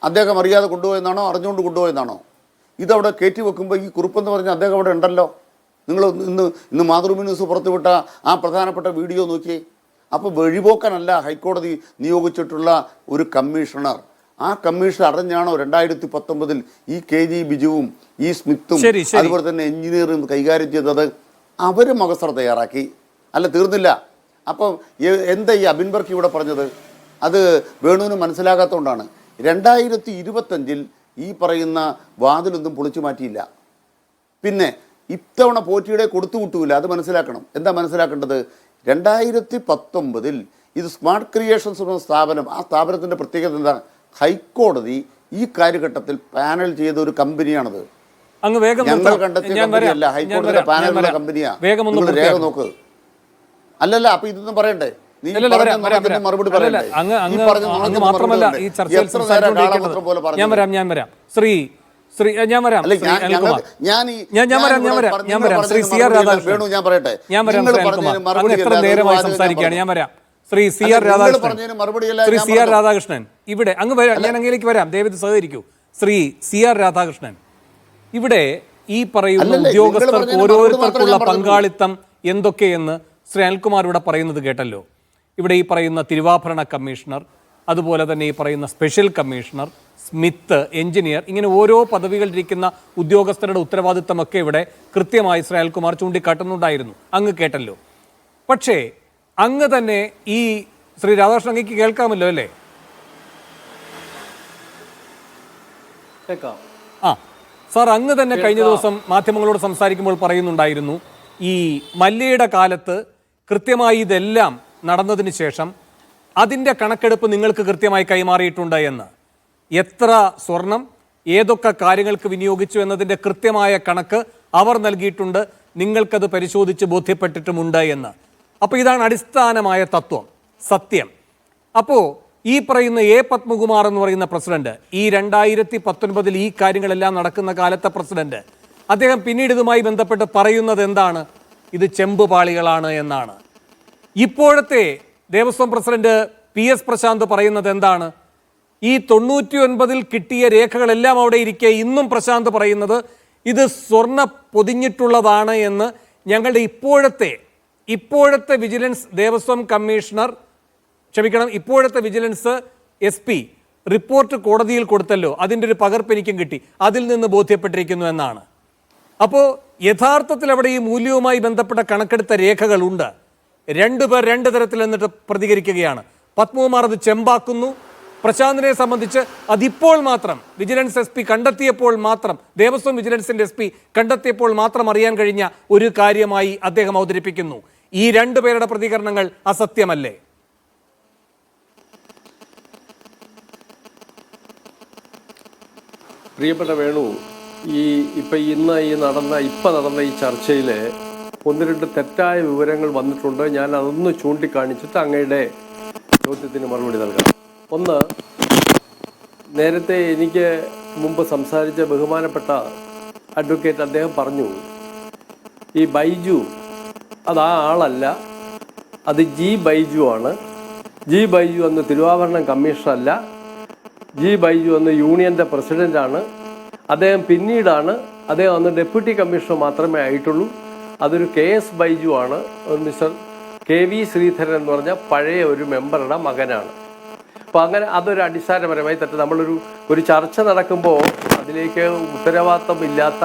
Speaker 3: അദ്ദേഹം അറിയാതെ കൊണ്ടുപോയെന്നാണോ അറിഞ്ഞുകൊണ്ട് കൊണ്ടുപോയെന്നാണോ? ഇതവിടെ കയറ്റി വെക്കുമ്പോൾ ഈ കുറിപ്പെന്ന് പറഞ്ഞാൽ അദ്ദേഹം അവിടെ ഉണ്ടല്ലോ. നിങ്ങൾ ഇന്ന് മാതൃഭൂമി ന്യൂസ് പുറത്തുവിട്ട ആ പ്രധാനപ്പെട്ട വീഡിയോ നോക്കിയേ. അപ്പോൾ വഴിപോക്കാനല്ല ഹൈക്കോടതി നിയോഗിച്ചിട്ടുള്ള ഒരു കമ്മീഷണർ. ആ കമ്മീഷൻ അറിഞ്ഞാണോ 2019-ൽ ഈ KG ബിജുവും ഈ സ്മിത്തും അതുപോലെ തന്നെ എഞ്ചിനീയറും കൈകാര്യം ചെയ്തത്? അവർ മകസർ തയ്യാറാക്കി. അല്ല, തീർന്നില്ല. അപ്പം എന്താ ഈ അബിൻ വർക്കി ഇവിടെ പറഞ്ഞത്? അത് വേണുവിന് മനസ്സിലാകാത്തതുകൊണ്ടാണ്. 2025-ൽ ഈ പറയുന്ന വാതിലൊന്നും പൊളിച്ചു മാറ്റിയില്ല. പിന്നെ ഇത്തവണ പോറ്റിയുടെ കൊടുത്തു വിട്ടൂല. അത് മനസ്സിലാക്കണം. എന്താ മനസ്സിലാക്കേണ്ടത്? 2019-ൽ ഇത് സ്മാർട്ട് ക്രിയേഷൻസ് എന്ന സ്ഥാപനം, ആ സ്ഥാപനത്തിൻ്റെ പ്രത്യേകത എന്താ? ഹൈക്കോടതി ഈ കാലഘട്ടത്തിൽ പാനൽ ചെയ്ത ഒരു കമ്പനിയാണത്. ഞങ്ങൾ കണ്ടെത്തിയ കമ്പനിയല്ല, ഹൈക്കോടതിയുടെ പാനലുള്ള കമ്പനിയാ. രേഖ നോക്ക്. അല്ലല്ല, അപ്പൊ ഇതൊന്നും പറയണ്ടേ? മറുപടി പറയണ്ടേ?
Speaker 1: ശ്രീ CR രാധാകൃഷ്ണൻ ഇവിടെ അങ്ങ് വരാം. ഞാൻ അങ്ങേലേക്ക് വരാം. ദയവേത് സഹകരിക്കൂ. ശ്രീ CR രാധാകൃഷ്ണൻ, ഇവിടെ ഈ പറയുന്ന
Speaker 3: അല്ലല്ല, നിങ്ങൾ
Speaker 1: ഉദ്യോഗസ്ഥർക്ക്
Speaker 3: പറഞ്ഞതിന്
Speaker 1: ഓരോരുത്തർക്കുള്ള
Speaker 3: മറുപടി മാത്രമേ ഞാൻ
Speaker 1: പങ്കാളിത്തം എന്തൊക്കെയെന്ന് ശ്രീ അനിൽകുമാർ ഇവിടെ പറയുന്നത് കേട്ടല്ലോ. ഇവിടെ ഈ പറയുന്ന തിരുവാഭരണ കമ്മീഷണർ, അതുപോലെ തന്നെ ഈ പറയുന്ന സ്പെഷ്യൽ കമ്മീഷണർ, സ്മിത്ത്, എഞ്ചിനീയർ, ഇങ്ങനെ ഓരോ പദവികളിലിരിക്കുന്ന ഉദ്യോഗസ്ഥരുടെ ഉത്തരവാദിത്തമൊക്കെ ഇവിടെ കൃത്യമായി ശ്രീ അനിൽകുമാർ ചൂണ്ടിക്കാട്ടുന്നുണ്ടായിരുന്നു. അങ്ങ് കേട്ടല്ലോ. പക്ഷേ അങ്ങ് തന്നെ ഈ ശ്രീ രാധാകൃഷ്ണൻ അങ്ങേക്ക് കേൾക്കാമല്ലോ അല്ലേ? ആ സാർ, അങ്ങ് തന്നെ കഴിഞ്ഞ ദിവസം മാധ്യമങ്ങളോട് സംസാരിക്കുമ്പോൾ പറയുന്നുണ്ടായിരുന്നു ഈ മല്യയുടെ കാലത്ത് കൃത്യമായി ഇതെല്ലാം നടന്നതിന് ശേഷം അതിൻ്റെ കണക്കെടുപ്പ് നിങ്ങൾക്ക് കൃത്യമായി കൈമാറിയിട്ടുണ്ട് എന്ന്. എത്ര സ്വർണം ഏതൊക്കെ കാര്യങ്ങൾക്ക് വിനിയോഗിച്ചു എന്നതിൻ്റെ കൃത്യമായ കണക്ക് അവർ നൽകിയിട്ടുണ്ട്, നിങ്ങൾക്കത് പരിശോധിച്ച് ബോധ്യപ്പെട്ടിട്ടുമുണ്ട് എന്ന്. അപ്പോൾ ഇതാണ് അടിസ്ഥാനമായ തത്വം, സത്യം. അപ്പോൾ ഈ പറയുന്ന എ പത്മകുമാർ എന്ന് പറയുന്ന പ്രസിഡന്റ്, ഈ 2019 ഈ കാര്യങ്ങളെല്ലാം നടക്കുന്ന കാലത്തെ പ്രസിഡന്റ്, അദ്ദേഹം പിന്നീട് ഇതുമായി ബന്ധപ്പെട്ട് പറയുന്നത് എന്താണ്? ഇത് ചെമ്പുപാളികളാണ് എന്നാണ്. ഇപ്പോഴത്തെ ദേവസ്വം പ്രസിഡന്റ് PS പ്രശാന്ത് പറയുന്നത് എന്താണ്? ഈ 99 കിട്ടിയ രേഖകളെല്ലാം അവിടെ ഇരിക്കെ ഇന്നും പ്രശാന്ത് പറയുന്നത് ഇത് സ്വർണ്ണ പൊതിഞ്ഞിട്ടുള്ളതാണ് എന്ന്. ഞങ്ങളുടെ ഇപ്പോഴത്തെ വിജിലൻസ് ദേവസ്വം കമ്മീഷണർ, ക്ഷമിക്കണം, ഇപ്പോഴത്തെ വിജിലൻസ് SP റിപ്പോർട്ട് കോടതിയിൽ കൊടുത്തല്ലോ, അതിൻ്റെ ഒരു പകർപ്പ് എനിക്കും കിട്ടി, അതിൽ നിന്ന് ബോധ്യപ്പെട്ടിരിക്കുന്നു എന്നാണ്. അപ്പോൾ യഥാർത്ഥത്തിൽ അവിടെ ഈ മൂല്യവുമായി ബന്ധപ്പെട്ട കണക്കെടുത്ത രേഖകളുണ്ട്. രണ്ടുപേർ രണ്ട് തരത്തിൽ എന്നിട്ട് പ്രതികരിക്കുകയാണ്. പത്മകുമാർ അത് ചെമ്പാക്കുന്നു. പ്രശാന്തിനെ സംബന്ധിച്ച് അതിപ്പോൾ മാത്രം വിജിലൻസ് SP കണ്ടെത്തിയപ്പോൾ മാത്രം, ദേവസ്വം വിജിലൻസിന്റെ SP കണ്ടെത്തിയപ്പോൾ മാത്രം അറിയാൻ കഴിഞ്ഞ ഒരു കാര്യമായി അദ്ദേഹം അവതരിപ്പിക്കുന്നു. ഈ രണ്ടുപേരുടെ പ്രതികരണങ്ങൾ അസത്യമല്ലേ?
Speaker 4: പ്രിയപ്പെട്ട വേണു, ഇപ്പം നടന്ന ഈ ചർച്ചയിൽ ഒന്ന് രണ്ട് തെറ്റായ വിവരങ്ങൾ വന്നിട്ടുണ്ട്. ഞാൻ അതൊന്ന് ചൂണ്ടിക്കാണിച്ചിട്ട് അങ്ങയുടെ ചോദ്യത്തിന് മറുപടി നൽകാം. ഒന്ന്, നേരത്തെ എനിക്ക് മുമ്പ് സംസാരിച്ച ബഹുമാനപ്പെട്ട അഡ്വക്കേറ്റ് അദ്ദേഹം പറഞ്ഞു ഈ ബൈജു അത് ആ ആളല്ല, അത് ജി ബൈജു ആണ്. ജി ബൈജു അന്ന് തിരുവാഭരണം കമ്മീഷണറല്ല, ജി ബൈജു അന്ന് യൂണിയൻ്റെ പ്രസിഡൻ്റാണ്. അദ്ദേഹം പിന്നീടാണ്, അദ്ദേഹം അന്ന് ഡെപ്യൂട്ടി കമ്മീഷണർ മാത്രമേ ആയിട്ടുള്ളൂ. അതൊരു KS ബൈജു ആണ്. മിസ്റ്റർ KV ശ്രീധരൻ എന്ന് പറഞ്ഞ പഴയ ഒരു മെമ്പറുടെ മകനാണ്. അപ്പോൾ അങ്ങനെ അതൊരു അടിസ്ഥാനപരമായി തെറ്റ്. ഒരു ചർച്ച നടക്കുമ്പോൾ അതിലേക്ക് ഉത്തരവാദിത്തമില്ലാത്ത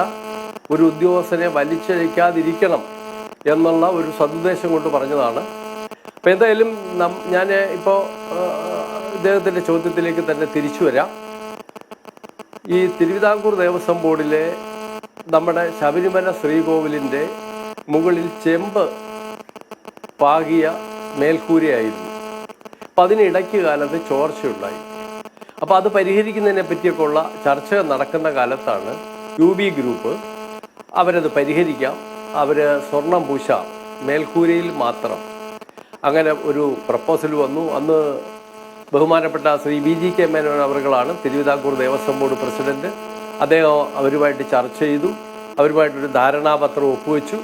Speaker 4: ഒരു ഉദ്യോഗസ്ഥനെ വലിച്ചഴിക്കാതിരിക്കണം എന്നുള്ള ഒരു സതുദ്ദേശം കൊണ്ട് പറഞ്ഞതാണ്. അപ്പോൾ എന്തായാലും ഞാൻ ഇപ്പോൾ ഇദ്ദേഹത്തിൻ്റെ ചോദ്യത്തിലേക്ക് തന്നെ തിരിച്ചു വരാം. ഈ തിരുവിതാംകൂർ ദേവസ്വം ബോർഡിലെ നമ്മുടെ ശബരിമല ശ്രീകോവിലിൻ്റെ മുകളിൽ ചെമ്പ് പാകിയ മേൽക്കൂരയായിരുന്നു. അപ്പം അതിനിടയ്ക്ക് കാലത്ത് ചോർച്ചയുണ്ടായി. അപ്പോൾ അത് പരിഹരിക്കുന്നതിനെ പറ്റിയൊക്കെ ഉള്ള ചർച്ച നടക്കുന്ന കാലത്താണ് UB ഗ്രൂപ്പ് അവരത് പരിഹരിക്കാം, അവർ സ്വർണം പൂശാം മേൽക്കൂരയിൽ മാത്രം, അങ്ങനെ ഒരു പ്രപ്പോസൽ വന്നു. അന്ന് ബഹുമാനപ്പെട്ട ശ്രീ VGK മേനോൻ അവർകളാണ് തിരുവിതാംകൂർ ദേവസ്വം ബോർഡ് പ്രസിഡന്റ്. അദ്ദേഹം അവരുമായിട്ട് ചർച്ച ചെയ്തു, അവരുമായിട്ടൊരു ധാരണാപത്രം ഒപ്പുവെച്ചു.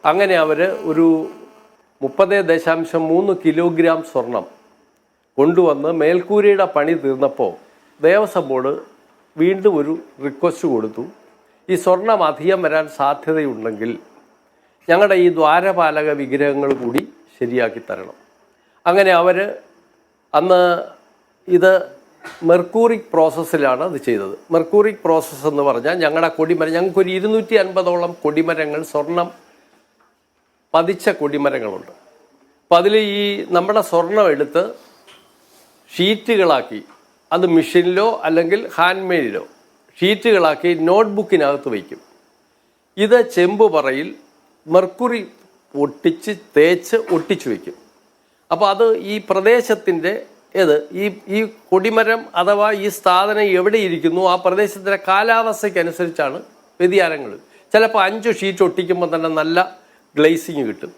Speaker 4: അങ്ങനെ അവർ ഒരു 30.3 കിലോഗ്രാം സ്വർണം കൊണ്ടുവന്ന് മേൽക്കൂരയുടെ പണി തീർന്നപ്പോൾ ദേവസ്വം ബോർഡ് വീണ്ടും ഒരു റിക്വസ്റ്റ് കൊടുത്തു. ഈ സ്വർണം അധികം വരാൻ സാധ്യതയുണ്ടെങ്കിൽ ഞങ്ങളുടെ ഈ ദ്വാരപാലക വിഗ്രഹങ്ങൾ കൂടി ശരിയാക്കി തരണം. അങ്ങനെ അവർ അന്ന് ഇത് മെർക്കൂറിക് പ്രോസസ്സിലാണ് അത് ചെയ്തത്. മെർക്കൂറിക് പ്രോസസ്സ് എന്ന് പറഞ്ഞാൽ ഞങ്ങളുടെ കൊടിമരം, ഞങ്ങൾക്കൊരു 250ഓളം കൊടിമരങ്ങൾ, സ്വർണം പതിച്ച കൊടിമരങ്ങളുണ്ട്. അപ്പം അതിൽ ഈ നമ്മുടെ സ്വർണം എടുത്ത് ഷീറ്റുകളാക്കി, അത് മെഷീനിലോ അല്ലെങ്കിൽ ഹാൻഡ് മെയ്ഡിലോ ഷീറ്റുകളാക്കി നോട്ട്ബുക്കിനകത്ത് വയ്ക്കും. ഇത് ചെമ്പ് പറയിൽ മെർക്കുറി ഒട്ടിച്ച് തേച്ച് ഒട്ടിച്ചു വയ്ക്കും. അപ്പോൾ അത് ഈ പ്രദേശത്തിൻ്റെ ഈ കൊടിമരം അഥവാ ഈ സ്ഥാപനം എവിടെ ഇരിക്കുന്നു ആ പ്രദേശത്തിൻ്റെ കാലാവസ്ഥയ്ക്കനുസരിച്ചാണ് വ്യതിയാനങ്ങൾ. ചിലപ്പോൾ 5 ഷീറ്റ് ഒട്ടിക്കുമ്പോൾ തന്നെ നല്ല ഗ്ലേസിങ് കിട്ടും,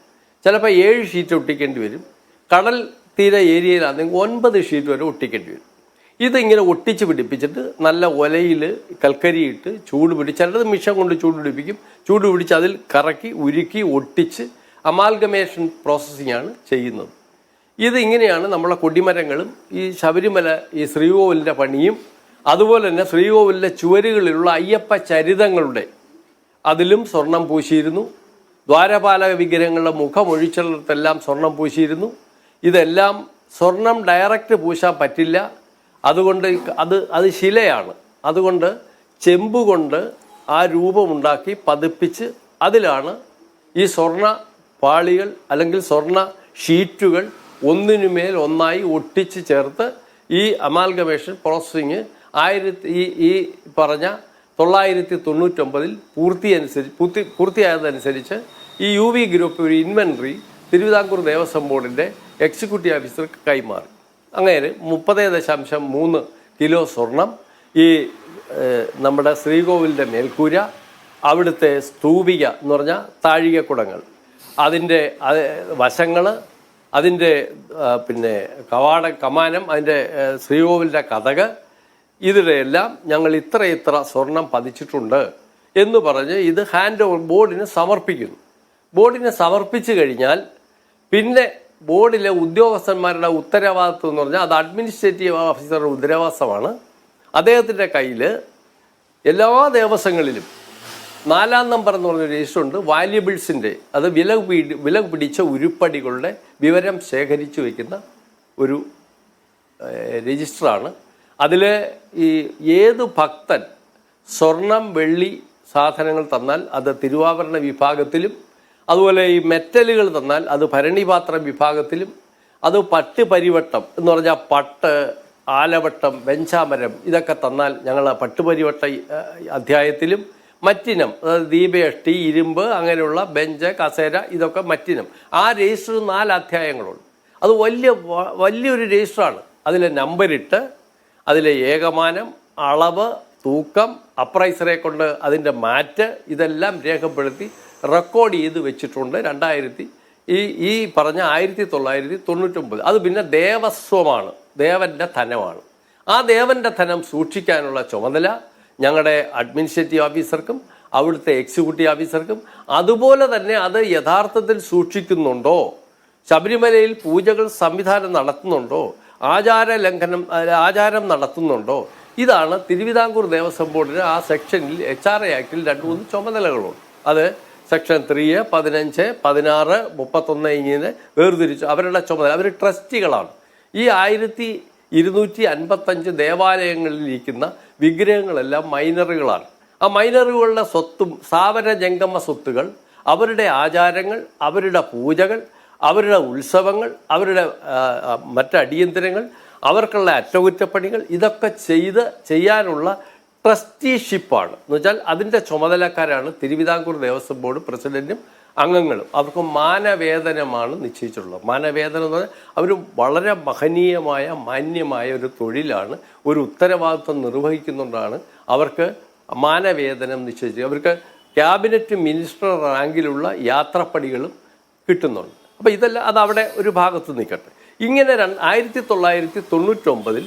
Speaker 4: ചിലപ്പോൾ 7 ഷീറ്റ് ഒട്ടിക്കേണ്ടി വരും. കടൽ തീര ഏരിയയിലാണെങ്കിൽ 9 ഷീറ്റ് വരെ ഒട്ടിക്കേണ്ടി വരും. ഇതിങ്ങനെ ഒട്ടിച്ച് പിടിപ്പിച്ചിട്ട് നല്ല ഒലയിൽ കൽക്കരിയിട്ട് ചൂട് പിടിച്ച്, ചിലത് മിഷൻ കൊണ്ട് ചൂട് പിടിപ്പിക്കും, ചൂട് പിടിച്ച് അതിൽ കറക്കി ഉരുക്കി ഒട്ടിച്ച് അമാൽഗമേഷൻ പ്രോസസ്സിംഗ് ആണ് ചെയ്യുന്നത്. ഇതിങ്ങനെയാണ് നമ്മളെ കൊടിമരങ്ങളും ഈ ശബരിമല ഈ ശ്രീകോവിലിൻ്റെ പണിയും അതുപോലെ തന്നെ ശ്രീകോവിലിലെ ചുവരുകളിലുള്ള അയ്യപ്പ ചരിതങ്ങളുടെ അതിലും സ്വർണം പൂശിയിരുന്നു. ദ്വാരപാലക വിഗ്രഹങ്ങളുടെ മുഖമൊഴിച്ചിടത്തെല്ലാം സ്വർണം പൂശിയിരുന്നു. ഇതെല്ലാം സ്വർണം ഡയറക്റ്റ് പൂശാൻ പറ്റില്ല. അതുകൊണ്ട് അത് ശിലയാണ്. അതുകൊണ്ട് ചെമ്പുകൊണ്ട് ആ രൂപമുണ്ടാക്കി പതിപ്പിച്ച് അതിലാണ് ഈ സ്വർണ്ണ പാളികൾ അല്ലെങ്കിൽ സ്വർണ്ണ ഷീറ്റുകൾ ഒന്നിനുമേൽ ഒന്നായി ഒട്ടിച്ച് ചേർത്ത് ഈ അമാൽഗമേഷൻ പ്രോസസ്സിങ് ഈ പറഞ്ഞ 999 പൂർത്തിയായതനുസരിച്ച് ഈ UV ഗ്രൂപ്പ് ഒരു ഇൻവെൻട്രി തിരുവിതാംകൂർ ദേവസ്വം ബോർഡിൻ്റെ എക്സിക്യൂട്ടീവ് ഓഫീസർക്ക് കൈമാറി. അങ്ങനെ 30.3 കിലോ സ്വർണം ഈ നമ്മുടെ ശ്രീകോവിലിൻ്റെ മേൽക്കൂര, അവിടുത്തെ സ്തൂപിക എന്ന് പറഞ്ഞാൽ താഴികക്കുടങ്ങൾ, അതിൻ്റെ വശങ്ങൾ, അതിൻ്റെ പിന്നെ കമാനം, അതിൻ്റെ ശ്രീകോവിലിൻ്റെ കതക്, ഇതിലെല്ലാം ഞങ്ങൾ ഇത്ര സ്വർണം പതിച്ചിട്ടുണ്ട് എന്ന് പറഞ്ഞ് ഇത് ഹാൻഡ് ഓവർ ബോർഡിന് സമർപ്പിക്കുന്നു. ബോർഡിന് സമർപ്പിച്ചു കഴിഞ്ഞാൽ പിന്നെ ബോർഡിലെ ഉദ്യോഗസ്ഥന്മാരുടെ ഉത്തരവാദിത്വം എന്ന് പറഞ്ഞാൽ അത് അഡ്മിനിസ്ട്രേറ്റീവ് ഓഫീസറുടെ ഉത്തരവാദിത്തമാണ്. അദ്ദേഹത്തിൻ്റെ കയ്യിൽ എല്ലാ ദേവസ്വങ്ങളിലും 4-ാം നമ്പർ എന്ന് പറഞ്ഞ രജിസ്റ്റർ ഉണ്ട്. വാല്യബിൾസിൻ്റെ, അത് വില പിടിച്ച ഉരുപ്പടികളുടെ വിവരം ശേഖരിച്ചു വയ്ക്കുന്ന ഒരു രജിസ്റ്ററാണ്. അതിൽ ഈ ഏത് ഭക്തൻ സ്വർണം വെള്ളി സാധനങ്ങൾ തന്നാൽ അത് തിരുവാഭരണ വിഭാഗത്തിലും, അതുപോലെ ഈ മെറ്റലുകൾ തന്നാൽ അത് ഭരണിപാത്ര വിഭാഗത്തിലും, അത് പട്ട് പരിവട്ടം എന്ന് പറഞ്ഞാൽ പട്ട്, ആലവട്ടം, വെഞ്ചാമരം ഇതൊക്കെ തന്നാൽ ഞങ്ങൾ പട്ടുപരിവട്ട അധ്യായത്തിലും, മറ്റിനം അതായത് ദീപയഷ്ടി, ഇരുമ്പ്, അങ്ങനെയുള്ള ബെഞ്ച്, കസേര ഇതൊക്കെ മറ്റിനം. ആ രജിസ്റ്റർ 4 അധ്യായങ്ങളുണ്ട്. അത് വലിയൊരു രജിസ്റ്ററാണ്. അതിലെ നമ്പരിട്ട് അതിലെ ഏകമാനം, അളവ്, തൂക്കം, അപ്രൈസറെ കൊണ്ട് അതിൻ്റെ മാറ്റ് ഇതെല്ലാം രേഖപ്പെടുത്തി റെക്കോർഡ് ചെയ്ത് വെച്ചിട്ടുണ്ട്. ഈ പറഞ്ഞ 1999. അത് പിന്നെ ദേവസ്വമാണ്, ദേവൻ്റെ ധനമാണ്. ആ ദേവൻ്റെ ധനം സൂക്ഷിക്കാനുള്ള ചുമതല ഞങ്ങളുടെ അഡ്മിനിസ്ട്രേറ്റീവ് ഓഫീസർക്കും അവിടുത്തെ എക്സിക്യൂട്ടീവ് ഓഫീസർക്കും, അതുപോലെ തന്നെ അത് യഥാർത്ഥത്തിൽ സൂക്ഷിക്കുന്നുണ്ടോ, ശബരിമലയിൽ പൂജകൾ സംവിധാനം നടത്തുന്നുണ്ടോ, ആചാരം നടത്തുന്നുണ്ടോ, ഇതാണ് തിരുവിതാംകൂർ ദേവസ്വം ബോർഡിന് ആ സെക്ഷനിൽ HRA ആക്ടിൽ 2-3 ചുമതലകളുണ്ട്. അത് സെക്ഷൻ 3, 15, 16, 31 ഇങ്ങനെ വേർതിരിച്ചു അവരുടെ ചുമതല. അവർ ട്രസ്റ്റികളാണ്. ഈ 1255 ദേവാലയങ്ങളിലിരിക്കുന്ന വിഗ്രഹങ്ങളെല്ലാം മൈനറുകളാണ്. ആ മൈനറുകളുടെ സ്വത്തും സ്ഥാവര ജംഗമ സ്വത്തുകൾ, അവരുടെ ആചാരങ്ങൾ, അവരുടെ പൂജകൾ, അവരുടെ ഉത്സവങ്ങൾ, അവരുടെ മറ്റടിയന്തരങ്ങൾ, അവർക്കുള്ള അറ്റകുറ്റപ്പണികൾ ഇതൊക്കെ ചെയ്യാനുള്ള ട്രസ്റ്റിഷിപ്പാണ്. എന്ന് വെച്ചാൽ അതിൻ്റെ ചുമതലക്കാരാണ് തിരുവിതാംകൂർ ദേവസ്വം ബോർഡ് പ്രസിഡന്റും അംഗങ്ങളും. അവർക്ക് മാനവേതനമാണ് നിശ്ചയിച്ചിട്ടുള്ളത്. മാനവേതനം എന്ന് പറഞ്ഞാൽ അവർ വളരെ മഹനീയമായ മാന്യമായ ഒരു തൊഴിലാണ്, ഒരു ഉത്തരവാദിത്വം നിർവഹിക്കുന്നുകൊണ്ടാണ് അവർക്ക് മാനവേതനം നിശ്ചയിച്ചത്. അവർക്ക് ക്യാബിനറ്റ് മിനിസ്റ്റർ റാങ്കിലുള്ള യാത്രപ്പടികളും കിട്ടുന്നുണ്ട്. അപ്പോൾ ഇതെല്ലാം അതവിടെ ഒരു ഭാഗത്ത് നിൽക്കട്ടെ. ഇങ്ങനെ 1999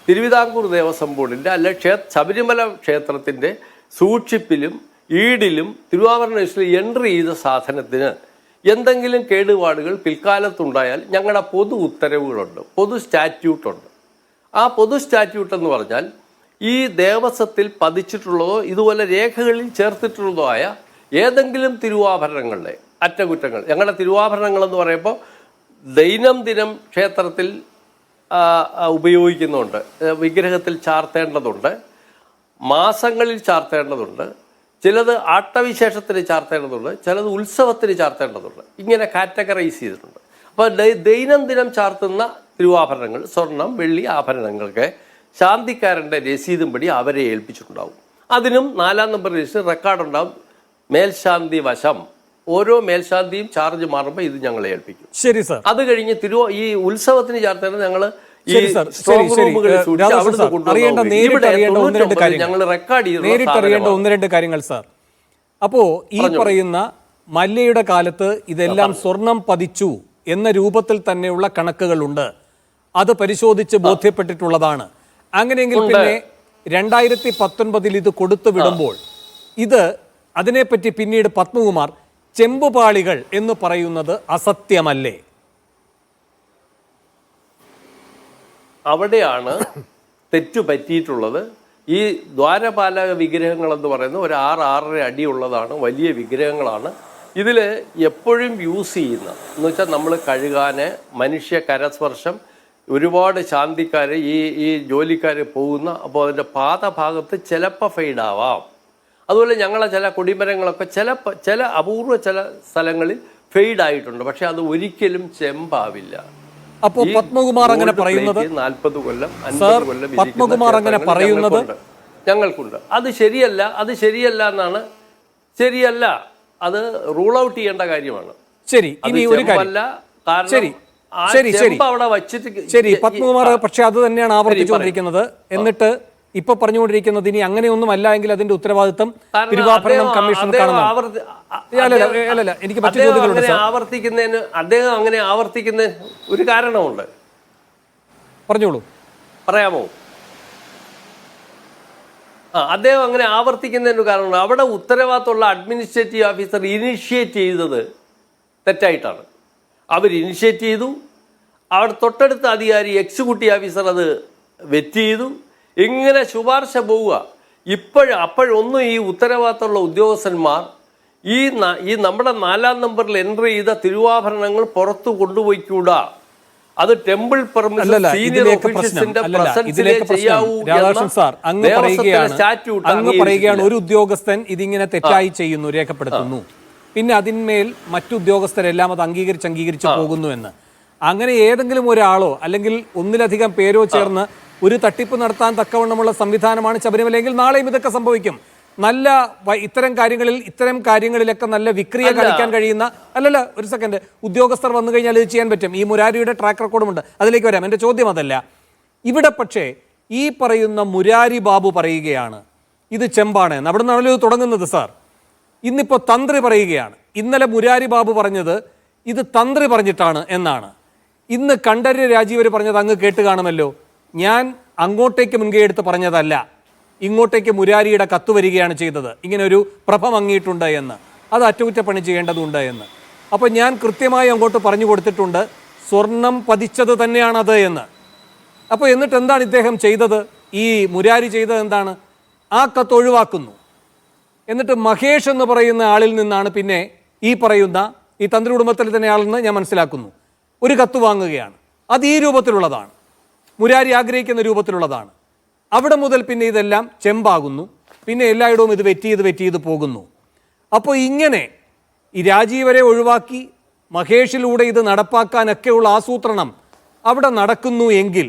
Speaker 4: തിരുവിതാംകൂർ ദേവസ്വം ബോർഡിൻ്റെ ശബരിമല ക്ഷേത്രത്തിൻ്റെ സൂക്ഷിപ്പിലും ഈടിലും തിരുവാഭരണ ലിസ്റ്റിൽ എൻട്രി ചെയ്ത സാധനത്തിന് എന്തെങ്കിലും കേടുപാടുകൾ പിൽക്കാലത്തുണ്ടായാൽ ഞങ്ങളുടെ പൊതു ഉത്തരവുകളുണ്ട്, പൊതു സ്റ്റാറ്റ്യൂട്ടുണ്ട്. ആ പൊതു സ്റ്റാറ്റ്യൂട്ട് എന്ന് പറഞ്ഞാൽ ഈ ദേവസ്വത്തിൽ പതിച്ചിട്ടുള്ളതോ ഇതുപോലെ രേഖകളിൽ ചേർത്തിട്ടുള്ളതോ ആയ ഏതെങ്കിലും തിരുവാഭരണങ്ങളുടെ അറ്റകുറ്റങ്ങൾ, ഞങ്ങളുടെ തിരുവാഭരണങ്ങളെന്ന് പറയുമ്പോൾ ദൈനംദിനം ക്ഷേത്രത്തിൽ ഉപയോഗിക്കുന്നുണ്ട്, വിഗ്രഹത്തിൽ ചാർത്തേണ്ടതുണ്ട്, മാസങ്ങളിൽ ചാർത്തേണ്ടതുണ്ട്, ചിലത് ആട്ടവിശേഷത്തിന് ചാർത്തേണ്ടതുണ്ട്, ചിലത് ഉത്സവത്തിന് ചാർത്തേണ്ടതുണ്ട്. ഇങ്ങനെ കാറ്റഗറൈസ് ചെയ്തിട്ടുണ്ട്. അപ്പോൾ ദൈനംദിനം ചാർത്തുന്ന തിരുവാഭരണങ്ങൾ, സ്വർണം, വെള്ളി ആഭരണങ്ങൾക്ക് ശാന്തിക്കാരൻ്റെ രസീതും പടി അവരെ ഏൽപ്പിച്ചിട്ടുണ്ടാവും. അതിനും 4-ാം നമ്പർ രജിസ്റ്റർ റെക്കോർഡുണ്ടാവും. മേൽശാന്തി വശം ഓരോ മേൽശാന്തിയും ചാർജ് മാറുമ്പോൾ ഇത് ഞങ്ങളെ ഏൽപ്പിക്കും.
Speaker 1: ശരി സർ.
Speaker 4: അത് കഴിഞ്ഞ് ഈ ഉത്സവത്തിന് ചേർത്തേണ്ടത് ഞങ്ങൾ
Speaker 1: നേരിട്ടറിയേണ്ട 1-2 കാര്യങ്ങൾ സാർ. അപ്പോ ഈ പറയുന്ന മല്യയുടെ കാലത്ത് ഇതെല്ലാം സ്വർണം പതിച്ചു എന്ന രൂപത്തിൽ തന്നെയുള്ള കണക്കുകളുണ്ട്. അത് പരിശോധിച്ച് ബോധ്യപ്പെട്ടിട്ടുള്ളതാണ്. അങ്ങനെയെങ്കിൽ പിന്നെ 2019 ഇത് കൊടുത്തു വിടുമ്പോൾ ഇത് അതിനെപ്പറ്റി പിന്നീട് പത്മകുമാർ ചെമ്പുപാളികൾ എന്ന് പറയുന്നത് അസത്യമല്ലേ?
Speaker 4: അവിടെയാണ് തെറ്റു പറ്റിയിട്ടുള്ളത്. ഈ ദ്വാരപാലക വിഗ്രഹങ്ങളെന്ന് പറയുന്നത് ഒരു 6-6.5 അടിയുള്ളതാണ്, വലിയ വിഗ്രഹങ്ങളാണ്. ഇതിൽ എപ്പോഴും യൂസ് ചെയ്യുന്ന എന്ന് വെച്ചാൽ നമ്മൾ കഴുകാൻ, മനുഷ്യ കരസ്പർശം, ഒരുപാട് ശാന്തിക്കാർ ഈ ജോലിക്കാർ പോകുന്ന, അപ്പോൾ അതിൻ്റെ പാദഭാഗത്ത് ചിലപ്പോൾ ഫെയ്ഡാവാം. അതുപോലെ ഞങ്ങളെ ചില കൊടിമരങ്ങളൊക്കെ ചില അപൂർവ ചില സ്ഥലങ്ങളിൽ ഫെയ്ഡായിട്ടുണ്ട്. പക്ഷെ അത് ഒരിക്കലും ചെമ്പാവില്ല.
Speaker 1: അപ്പോ പത്മകുമാർ അങ്ങനെ പറയുന്നത്
Speaker 4: 40 കൊല്ലം 50 കൊല്ലം
Speaker 1: പത്മകുമാർ അങ്ങനെ പറയുന്നത്
Speaker 4: ഞങ്ങൾക്കുണ്ട്. അത് ശരിയല്ല എന്നാണ്. ശരിയല്ല, അത് റൂൾ ഔട്ട് ചെയ്യേണ്ട കാര്യമാണ്.
Speaker 1: ശരി, ഇനി ഒരു കാര്യം, ശരി
Speaker 4: അവിടെ വച്ചിട്ട്
Speaker 1: ശരി പത്മകുമാർ പക്ഷെ അത് തന്നെയാണ് ആവർത്തിച്ചുകൊണ്ടിരിക്കുന്നത്. എന്നിട്ട് ഇപ്പൊ പറഞ്ഞുകൊണ്ടിരിക്കുന്നത് ഇനി അങ്ങനെയൊന്നും അല്ല എങ്കിൽ അതിന്റെ ഉത്തരവാദിത്തം തിരുവാഭരണം കമ്മീഷണർക്കാണെന്ന്. എനിക്ക് മറ്റു ചോദ്യങ്ങളുണ്ട്.
Speaker 4: അദ്ദേഹം അങ്ങനെ ആവർത്തിക്കുന്നതിന് ഒരു കാരണമുണ്ട്.
Speaker 1: പറഞ്ഞോളൂ.
Speaker 4: പറയാമോ? അദ്ദേഹം അങ്ങനെ ആവർത്തിക്കുന്നതിന് കാരണമുണ്ട്. അവിടെ ഉത്തരവാദിത്തമുള്ള അഡ്മിനിസ്ട്രേറ്റീവ് ഓഫീസർ ഇനിഷ്യേറ്റ് ചെയ്തത് തെറ്റായിട്ടാണ്. അവർ ഇനിഷ്യേറ്റ് ചെയ്തു, അവിടെ തൊട്ടടുത്ത അധികാരി എക്സിക്യൂട്ടീവ് ഓഫീസർ അത് വെറ്റ് ചെയ്തു. ഇങ്ങനെ ശുപാർശ പോവുക. അപ്പോഴൊന്നും ഈ ഉത്തരവാദിത്തമുള്ള ഉദ്യോഗസ്ഥന്മാർ ഈ നമ്മുടെ 4-ാം നമ്പറിൽ എൻട്രി ചെയ്ത തിരുവാഭരണങ്ങൾ പുറത്തു കൊണ്ടുപോയിക്കൂടാ. അത് ടെമ്പിൾ
Speaker 1: അങ്ങ് പറയുകയാണ് ഒരു ഉദ്യോഗസ്ഥൻ ഇതിങ്ങനെ തെറ്റായി ചെയ്യുന്നു, രേഖപ്പെടുത്തുന്നു, പിന്നെ അതിന്മേൽ മറ്റുദ്യോഗസ്ഥരെല്ലാം അത് അംഗീകരിച്ച് പോകുന്നു എന്ന്. അങ്ങനെ ഏതെങ്കിലും ഒരാളോ അല്ലെങ്കിൽ ഒന്നിലധികം പേരോ ചേർന്ന് ഒരു തട്ടിപ്പ് നടത്താൻ തക്കവണ്ണമുള്ള സംവിധാനമാണ് ശബരിമലയെങ്കിൽ നാളെയും ഇതൊക്കെ സംഭവിക്കും. നല്ല ഇത്തരം കാര്യങ്ങളിലൊക്കെ നല്ല വിക്രിയ കാണിക്കാൻ കഴിയുന്ന ഒരു സെക്കൻഡ് ഉദ്യോഗസ്ഥർ വന്നു കഴിഞ്ഞാൽ ഇത് ചെയ്യാൻ പറ്റും. ഈ മുരാരിയുടെ ട്രാക്ക് റെക്കോർഡുമുണ്ട്, അതിലേക്ക് വരാം. എൻ്റെ ചോദ്യം അതല്ല. ഇവിടെ പക്ഷേ ഈ പറയുന്ന മുരാരി ബാബു പറയുകയാണ് ഇത് ചെമ്പാണ് എന്ന്. അവിടെ നിന്നാണല്ലോ ഇത് തുടങ്ങുന്നത് സാർ. ഇന്നിപ്പോൾ തന്ത്രി പറയുകയാണ്. ഇന്നലെ മുരാരി ബാബു പറഞ്ഞത് ഇത് തന്ത്രി പറഞ്ഞിട്ടാണ് എന്നാണ്. ഇന്ന് കണ്ഠരര് രാജീവർ പറഞ്ഞത് അങ്ങ് കേട്ട് കാണുമല്ലോ. ഞാൻ അങ്ങോട്ടേക്ക് മുൻകൈ എടുത്ത് പറഞ്ഞതല്ല, ഇങ്ങോട്ടേക്ക് മുരാരിയുടെ കത്ത് വരികയാണ് ചെയ്തത്, ഇങ്ങനെ ഒരു പ്രഭ മങ്ങിയിട്ടുണ്ട് എന്ന്, അത് അറ്റകുറ്റപ്പണി ചെയ്യേണ്ടതുണ്ട് എന്ന്. അപ്പോൾ ഞാൻ കൃത്യമായി അങ്ങോട്ട് പറഞ്ഞു കൊടുത്തിട്ടുണ്ട് സ്വർണം പതിച്ചത് തന്നെയാണത് എന്ന്. അപ്പോൾ എന്നിട്ട് എന്താണ് ഇദ്ദേഹം ചെയ്തത്? ഈ മുരാരി ചെയ്തത് എന്താണ്? ആ കത്ത് ഒഴിവാക്കുന്നു. എന്നിട്ട് മഹേഷ് എന്ന് പറയുന്ന ആളിൽ നിന്നാണ് പിന്നെ ഈ പറയുന്ന ഈ തന്ത്രി കുടുംബത്തിൽ തന്നെ ആളെന്ന് ഞാൻ മനസ്സിലാക്കുന്നു ഒരു കത്ത് വാങ്ങുകയാണ്. അത് ഈ രൂപത്തിലുള്ളതാണ്, മുരാരി ആഗ്രഹിക്കുന്ന രൂപത്തിലുള്ളതാണ്. അവിടെ മുതൽ പിന്നെ ഇതെല്ലാം ചെമ്പാകുന്നു. പിന്നെ എല്ലായിടവും ഇത് വെറ്റ് ചെയ്ത് പോകുന്നു. അപ്പോൾ ഇങ്ങനെ ഈ രാജീവരെ ഒഴിവാക്കി മഹേഷിലൂടെ ഇത് നടപ്പാക്കാനൊക്കെയുള്ള ആസൂത്രണം അവിടെ നടക്കുന്നു എങ്കിൽ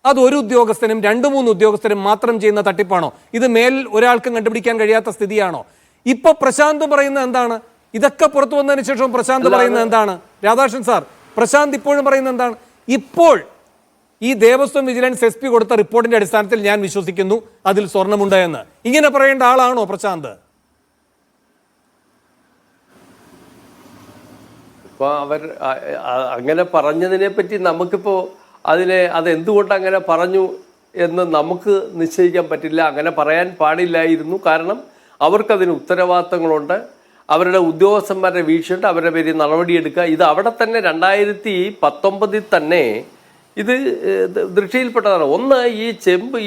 Speaker 1: അതൊരു ഉദ്യോഗസ്ഥനും 2-3 ഉദ്യോഗസ്ഥരും മാത്രം ചെയ്യുന്ന തട്ടിപ്പാണോ? ഇത് മേൽ ഒരാൾക്കും കണ്ടുപിടിക്കാൻ കഴിയാത്ത സ്ഥിതിയാണോ? ഇപ്പൊ പ്രശാന്ത് പറയുന്നത് എന്താണ്? ഇതൊക്കെ പുറത്തു വന്നതിന് ശേഷം പ്രശാന്ത് പറയുന്നത് എന്താണ്? രാധാകൃഷ്ണൻ സാർ, പ്രശാന്ത് ഇപ്പോഴും പറയുന്നത് എന്താണ്? ഇപ്പോൾ ഈ ദേവസ്വം വിജിലൻസ് SP കൊടുത്ത റിപ്പോർട്ടിന്റെ അടിസ്ഥാനത്തിൽ ഞാൻ വിശ്വസിക്കുന്നു അതിൽ സ്വർണ്ണമുണ്ട് എന്ന്. ഇങ്ങനെ പറയേണ്ട ആളാണോ പ്രശാന്ത്?
Speaker 4: ഇപ്പോൾ അവർ അങ്ങനെ പറഞ്ഞതിനെ പറ്റി നമുക്കിപ്പോൾ അതെന്തുകൊണ്ട് അങ്ങനെ പറഞ്ഞു എന്ന് നമുക്ക് നിശ്ചയിക്കാൻ പറ്റില്ല. അങ്ങനെ പറയാൻ പാടില്ലായിരുന്നു. കാരണം അവർക്കതിന് ഉത്തരവാദിത്തങ്ങളുണ്ട്. അവരുടെ ഉദ്യോഗസ്ഥന്മാരുടെ വീഴ്ചയുണ്ട്. അവരുടെ പേരിൽ നടപടിയെടുക്കുക. ഇത് അവിടെ തന്നെ 2019 തന്നെ ഇത് ദൃഷ്ടിയിൽപ്പെട്ടതാണ്. ഒന്ന്, ഈ ചെമ്പ്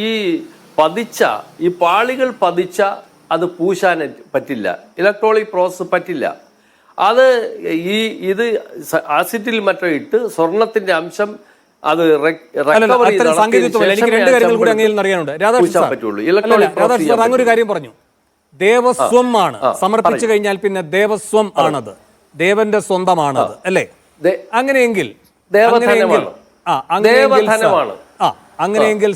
Speaker 4: ഈ പാളികൾ പതിച്ച അത് പൂശാൻ പറ്റില്ല, ഇലക്ട്രോണിക് പ്രോസസ്സ് പറ്റില്ല. അത് ഇത് ആസിഡിൽ മറ്റോ ഇട്ട് സ്വർണത്തിന്റെ അംശം അത്
Speaker 1: അങ്ങൊരു കാര്യം പറഞ്ഞു. ദേവസ്വം ആണ് സമർപ്പിച്ചു കഴിഞ്ഞാൽ പിന്നെ ദേവസ്വം ആണത്, ദേവന്റെ സ്വന്തമാണത് അല്ലേ? അങ്ങനെയെങ്കിൽ അങ്ങനെയെങ്കിൽ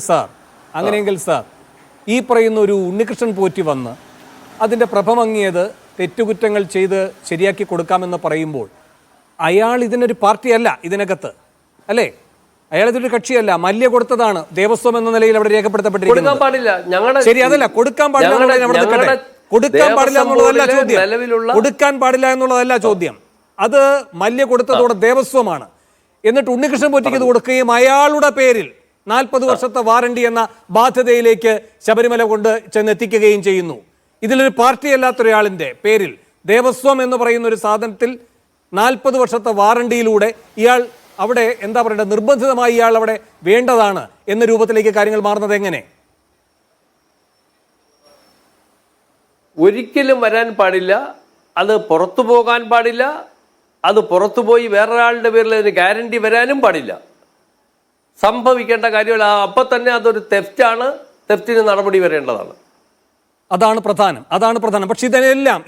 Speaker 1: സാർ ഈ പറയുന്ന ഒരു ഉണ്ണികൃഷ്ണൻ പോറ്റി വന്ന് അതിന്റെ പ്രഭമങ്ങിയത് തെറ്റുകുറ്റങ്ങൾ ചെയ്ത് ശരിയാക്കി കൊടുക്കാമെന്ന് പറയുമ്പോൾ അയാൾ ഇതിനൊരു പാർട്ടിയല്ല ഇതിനകത്ത് അല്ലേ? അയാൾ ഇതൊരു കക്ഷിയല്ല, മല്യ കൊടുത്തതാണ് ദേവസ്വം എന്ന നിലയിൽ അവിടെ രേഖപ്പെടുത്തപ്പെട്ടിരിക്കുന്നത്. ശരി, അതല്ല കൊടുക്കാൻ പാടില്ല എന്നുള്ളതല്ല ചോദ്യം. അത് മല്യ കൊടുത്തതോടെ ദേവസ്വമാണ്. എന്നിട്ട് ഉണ്ണികൃഷ്ണൻ പോറ്റിക്ക് ഇത് കൊടുക്കുകയും അയാളുടെ പേരിൽ 40 വർഷത്തെ വാറണ്ടി എന്ന ബാധ്യതയിലേക്ക് ശബരിമല കൊണ്ട് ചെന്നെത്തിക്കുകയും ചെയ്യുന്നു. ഇതിലൊരു പാർട്ടി അല്ലാത്തൊരാളിന്റെ പേരിൽ ദേവസ്വം എന്ന് പറയുന്ന ഒരു സാധനത്തിൽ 40 വർഷത്തെ വാറണ്ടിയിലൂടെ ഇയാൾ അവിടെ എന്താ പറയേണ്ടത്, നിർബന്ധിതമായി ഇയാൾ അവിടെ വേണ്ടതാണ് എന്ന രൂപത്തിലേക്ക് കാര്യങ്ങൾ മാറുന്നത് എങ്ങനെ?
Speaker 4: ഒരിക്കലും വരാൻ പാടില്ല, അത് പുറത്തു പോകാൻ പാടില്ല, അത് പുറത്തുപോയി വേറൊരാളുടെ പേരിൽ അതിന് ഗ്യാരണ്ടി വരാനും പാടില്ല. സംഭവിക്കേണ്ട കാര്യമല്ല. അപ്പം തന്നെ അതൊരു തെഫ്റ്റാണ്, തെഫ്റ്റിന് നടപടി വരേണ്ടതാണ്.
Speaker 1: അതാണ് പ്രധാനം. പക്ഷെ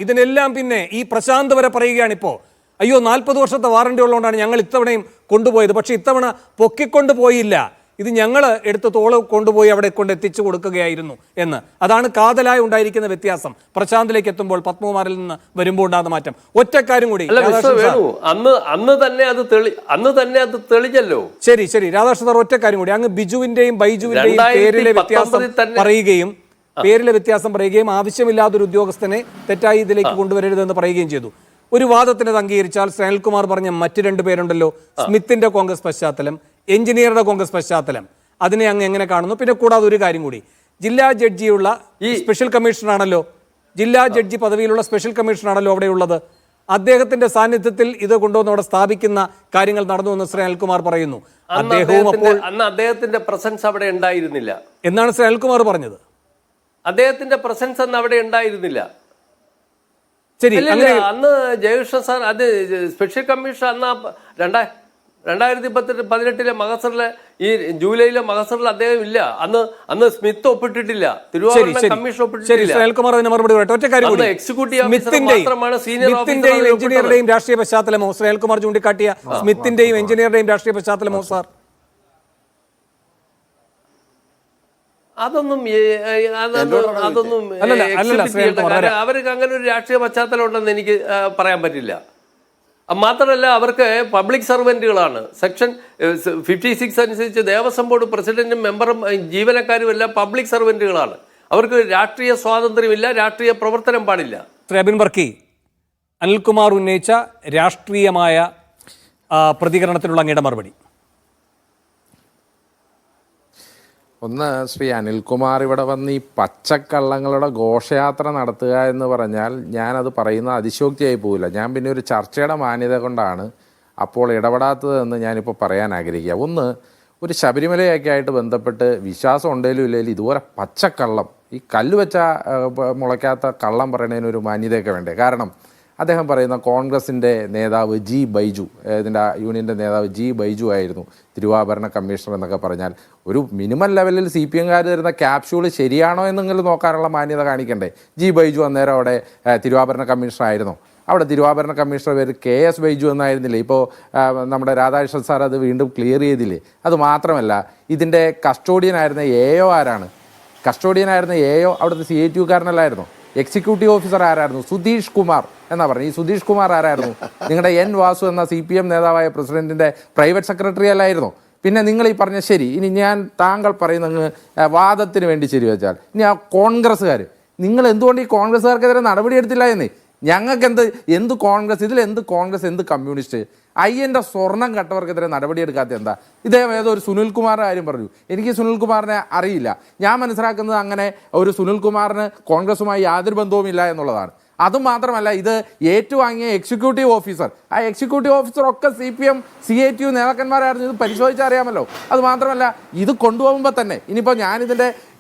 Speaker 1: ഇതിനെല്ലാം പിന്നെ ഈ പ്രശാന്ത് വരെ പറയുകയാണ് ഇപ്പോൾ, അയ്യോ 40 വർഷത്തെ വാറണ്ടി ഉള്ളതുകൊണ്ടാണ് ഞങ്ങൾ ഇത്തവണയും കൊണ്ടുപോയത്, പക്ഷെ ഇത്തവണ പൊക്കിക്കൊണ്ട് പോയില്ല, ഇത് ഞങ്ങൾ എടുത്ത് തോള് കൊണ്ടുപോയി അവിടെ കൊണ്ട് എത്തിച്ചു കൊടുക്കുകയായിരുന്നു എന്ന്. അതാണ് കാതലായി ഉണ്ടായിരിക്കുന്ന വ്യത്യാസം. പ്രശാന്തിലേക്ക് എത്തുമ്പോൾ പത്മകുമാറിൽ നിന്ന് വരുമ്പോൾ ഉണ്ടാകുന്ന മാറ്റം. ഒറ്റക്കാരും കൂടി
Speaker 4: അന്ന് തന്നെ അത് തെളിഞ്ഞല്ലോ.
Speaker 1: ശരി രാധാകൃഷ്ണ സാർ, ഒറ്റക്കാരും കൂടി, അങ്ങ് ബിജുവിന്റെയും ബൈജുവിന്റെയും പേരിലെ വ്യത്യാസം പറയുകയും ആവശ്യമില്ലാത്തൊരു ഉദ്യോഗസ്ഥനെ തെറ്റായി ഇതിലേക്ക് കൊണ്ടുവരരുതെന്ന് പറയുകയും ചെയ്തു. ഒരു വാദത്തിന് അംഗീകരിച്ചാൽ സനൽകുമാർ പറഞ്ഞ മറ്റു 2 പേരുണ്ടല്ലോ, സ്മിത്തിന്റെ കോൺഗ്രസ് പശ്ചാത്തലം, എഞ്ചിനീയറുടെ കോൺഗ്രസ് പശ്ചാത്തലം, അതിനെ അങ്ങ് എങ്ങനെ കാണുന്നു? പിന്നെ കൂടാതെ ഒരു കാര്യം കൂടി, ജില്ലാ ജഡ്ജിയുള്ള ഈ സ്പെഷ്യൽ കമ്മീഷണറാണല്ലോ, ജില്ലാ ജഡ്ജി പദവിയിലുള്ള സ്പെഷ്യൽ കമ്മീഷണറാണല്ലോ അവിടെയുള്ളത്. അദ്ദേഹത്തിന്റെ സാന്നിധ്യത്തിൽ ഇത് കൊണ്ടുവന്ന് അവിടെ സ്ഥാപിക്കുന്ന കാര്യങ്ങൾ നടന്നു എന്ന് ശ്രീ അനിൽകുമാർ പറയുന്നു. അദ്ദേഹവും അപ്പോൾ
Speaker 4: അന്ന് അദ്ദേഹത്തിന്റെ പ്രസൻസ് അവിടെ ഉണ്ടായിരുന്നില്ല
Speaker 1: എന്നാണ് ശ്രീ അനിൽകുമാർ പറഞ്ഞത്.
Speaker 4: അദ്ദേഹത്തിന്റെ പ്രസൻസ് അന്ന് അവിടെ ഉണ്ടായിരുന്നില്ല.
Speaker 1: ശരി,
Speaker 4: അന്ന് ജയകൃഷ്ണ സാർ, അത് സ്പെഷ്യൽ കമ്മീഷൻ അന്ന് 2018 മഹസറിലെ ഈ ജൂലൈയിലെ മഹസറിൽ അദ്ദേഹം ഇല്ല. അന്ന് സ്മിത്ത് ഒപ്പിട്ടിട്ടില്ല, തിരുവാഭരണ കമ്മീഷൻ ഒപ്പിട്ടിട്ടില്ല.
Speaker 1: എഞ്ചിനീയറുടെയും രാഷ്ട്രീയ പശ്ചാത്തലമോ ശ്രേൽകുമാർ ചൂണ്ടിക്കാട്ടിയ സ്മിത്തിന്റെയും എഞ്ചിനീയറുടെയും രാഷ്ട്രീയ പശ്ചാത്തലമോ സാർ?
Speaker 4: അതൊന്നും അവർക്ക് അങ്ങനെ ഒരു രാഷ്ട്രീയ പശ്ചാത്തലം ഉണ്ടെന്ന് എനിക്ക് പറയാൻ പറ്റില്ല. മാത്രമല്ല, അവർക്ക് പബ്ലിക് സർവന്റുകളാണ്. സെക്ഷൻ 56 അനുസരിച്ച് ദേവസ്വം ബോർഡ് പ്രസിഡന്റും മെമ്പറും ജീവനക്കാരും എല്ലാം പബ്ലിക് സർവന്റുകളാണ്. അവർക്ക് രാഷ്ട്രീയ സ്വാതന്ത്ര്യമില്ല, രാഷ്ട്രീയ പ്രവർത്തനം പാടില്ല.
Speaker 1: ശ്രീ അബിൻ വർക്കി, അനിൽകുമാർ ഉന്നയിച്ച രാഷ്ട്രീയമായ പ്രതികരണത്തിനുള്ള അങ്ങയുടെ മറുപടി.
Speaker 2: ഒന്ന്, ശ്രീ അനിൽകുമാർ ഇവിടെ വന്ന് ഈ പച്ചക്കള്ളങ്ങളുടെ ഘോഷയാത്ര നടത്തുക എന്ന് പറഞ്ഞാൽ ഞാനത് പറയുന്ന അതിശോക്തിയായി പോവില്ല. ഞാൻ പിന്നെ ഒരു ചർച്ചയുടെ മാന്യത കൊണ്ടാണ് അപ്പോൾ ഇടപെടാത്തതെന്ന് ഞാനിപ്പോൾ പറയാൻ ആഗ്രഹിക്കുക. ഒന്ന്, ഒരു ശബരിമലയൊക്കെ ആയിട്ട് ബന്ധപ്പെട്ട് വിശ്വാസം ഉണ്ടെങ്കിലും ഇല്ലെങ്കിലും ഇതുപോലെ പച്ചക്കള്ളം, ഈ കല്ല് വെച്ച മുളയ്ക്കാത്ത കള്ളം പറയുന്നതിനൊരു മാന്യതയൊക്കെ വേണ്ടേ? കാരണം അദ്ദേഹം പറയുന്ന കോൺഗ്രസിൻ്റെ നേതാവ് ജി ബൈജു, ഇതിൻ്റെ യൂണിയൻ്റെ നേതാവ് ജി ബൈജു ആയിരുന്നു തിരുവാഭരണ കമ്മീഷണർ എന്നൊക്കെ പറഞ്ഞാൽ ഒരു മിനിമം ലെവലിൽ CPM-കാർ തരുന്ന ക്യാപ്സ്യൂൾ ശരിയാണോ എന്നെങ്കിലും നോക്കാനുള്ള മാന്യത കാണിക്കണ്ടേ? ജി ബൈജു അന്നേരം അവിടെ തിരുവാഭരണ കമ്മീഷണർ ആയിരുന്നോ? അവിടെ തിരുവാഭരണ കമ്മീഷണർ പേര് KS ബൈജു എന്നായിരുന്നില്ലേ? ഇപ്പോൾ നമ്മുടെ രാധാകൃഷ്ണൻ സാർ അത് വീണ്ടും ക്ലിയർ ചെയ്തില്ലേ? അതുമാത്രമല്ല, ഇതിൻ്റെ കസ്റ്റോഡിയനായിരുന്ന AO ആരാണ്? കസ്റ്റോഡിയനായിരുന്ന AO അവിടുത്തെ CATU-കാരനല്ലായിരുന്നോ? എക്സിക്യൂട്ടീവ് ഓഫീസർ ആരായിരുന്നു? സുധീഷ് കുമാർ എന്നാ പറഞ്ഞു. ഈ സുധീഷ് കുമാർ ആരായിരുന്നു? നിങ്ങളുടെ N വാസു എന്ന CPM നേതാവായ പ്രസിഡന്റിന്റെ പ്രൈവറ്റ് സെക്രട്ടറി അല്ലായിരുന്നോ? പിന്നെ നിങ്ങൾ ഈ പറഞ്ഞ ശരി, ഇനി ഞാൻ താങ്കൾ പറയുന്ന വാദത്തിന് വേണ്ടി ശരി വെച്ചാൽ, ഇനി ആ കോൺഗ്രസ്സുകാർ, നിങ്ങൾ എന്തുകൊണ്ട് ഈ കോൺഗ്രസ്സുകാർക്കെതിരെ നടപടിയെടുത്തില്ല എന്ന്? ഞങ്ങൾക്ക് എന്ത് കോൺഗ്രസ്, ഇതിലെന്ത് കോൺഗ്രസ്, എന്ത് കമ്മ്യൂണിസ്റ്റ്? അയ്യൻ്റെ സ്വർണം കട്ടവർക്കെതിരെ നടപടിയെടുക്കാത്ത എന്താ? ഇദ്ദേഹം ഏതോ ഒരു സുനിൽകുമാറിൻ്റെ കാര്യം പറഞ്ഞു. എനിക്ക് സുനിൽകുമാറിനെ അറിയില്ല. ഞാൻ മനസ്സിലാക്കുന്നത് അങ്ങനെ ഒരു സുനിൽകുമാറിന് കോൺഗ്രസുമായി യാതൊരു ബന്ധവുമില്ല എന്നുള്ളതാണ്. അതുമാത്രമല്ല, ഇത് ഏറ്റുവാങ്ങിയ എക്സിക്യൂട്ടീവ് ഓഫീസർ, ആ എക്സിക്യൂട്ടീവ് ഓഫീസർ ഒക്കെ CPM CATU നേതാക്കന്മാരായിരുന്നു. ഇത് പരിശോധിച്ചറിയാമല്ലോ. അതുമാത്രമല്ല, ഇത് കൊണ്ടുപോകുമ്പോൾ തന്നെ ഇനിയിപ്പോൾ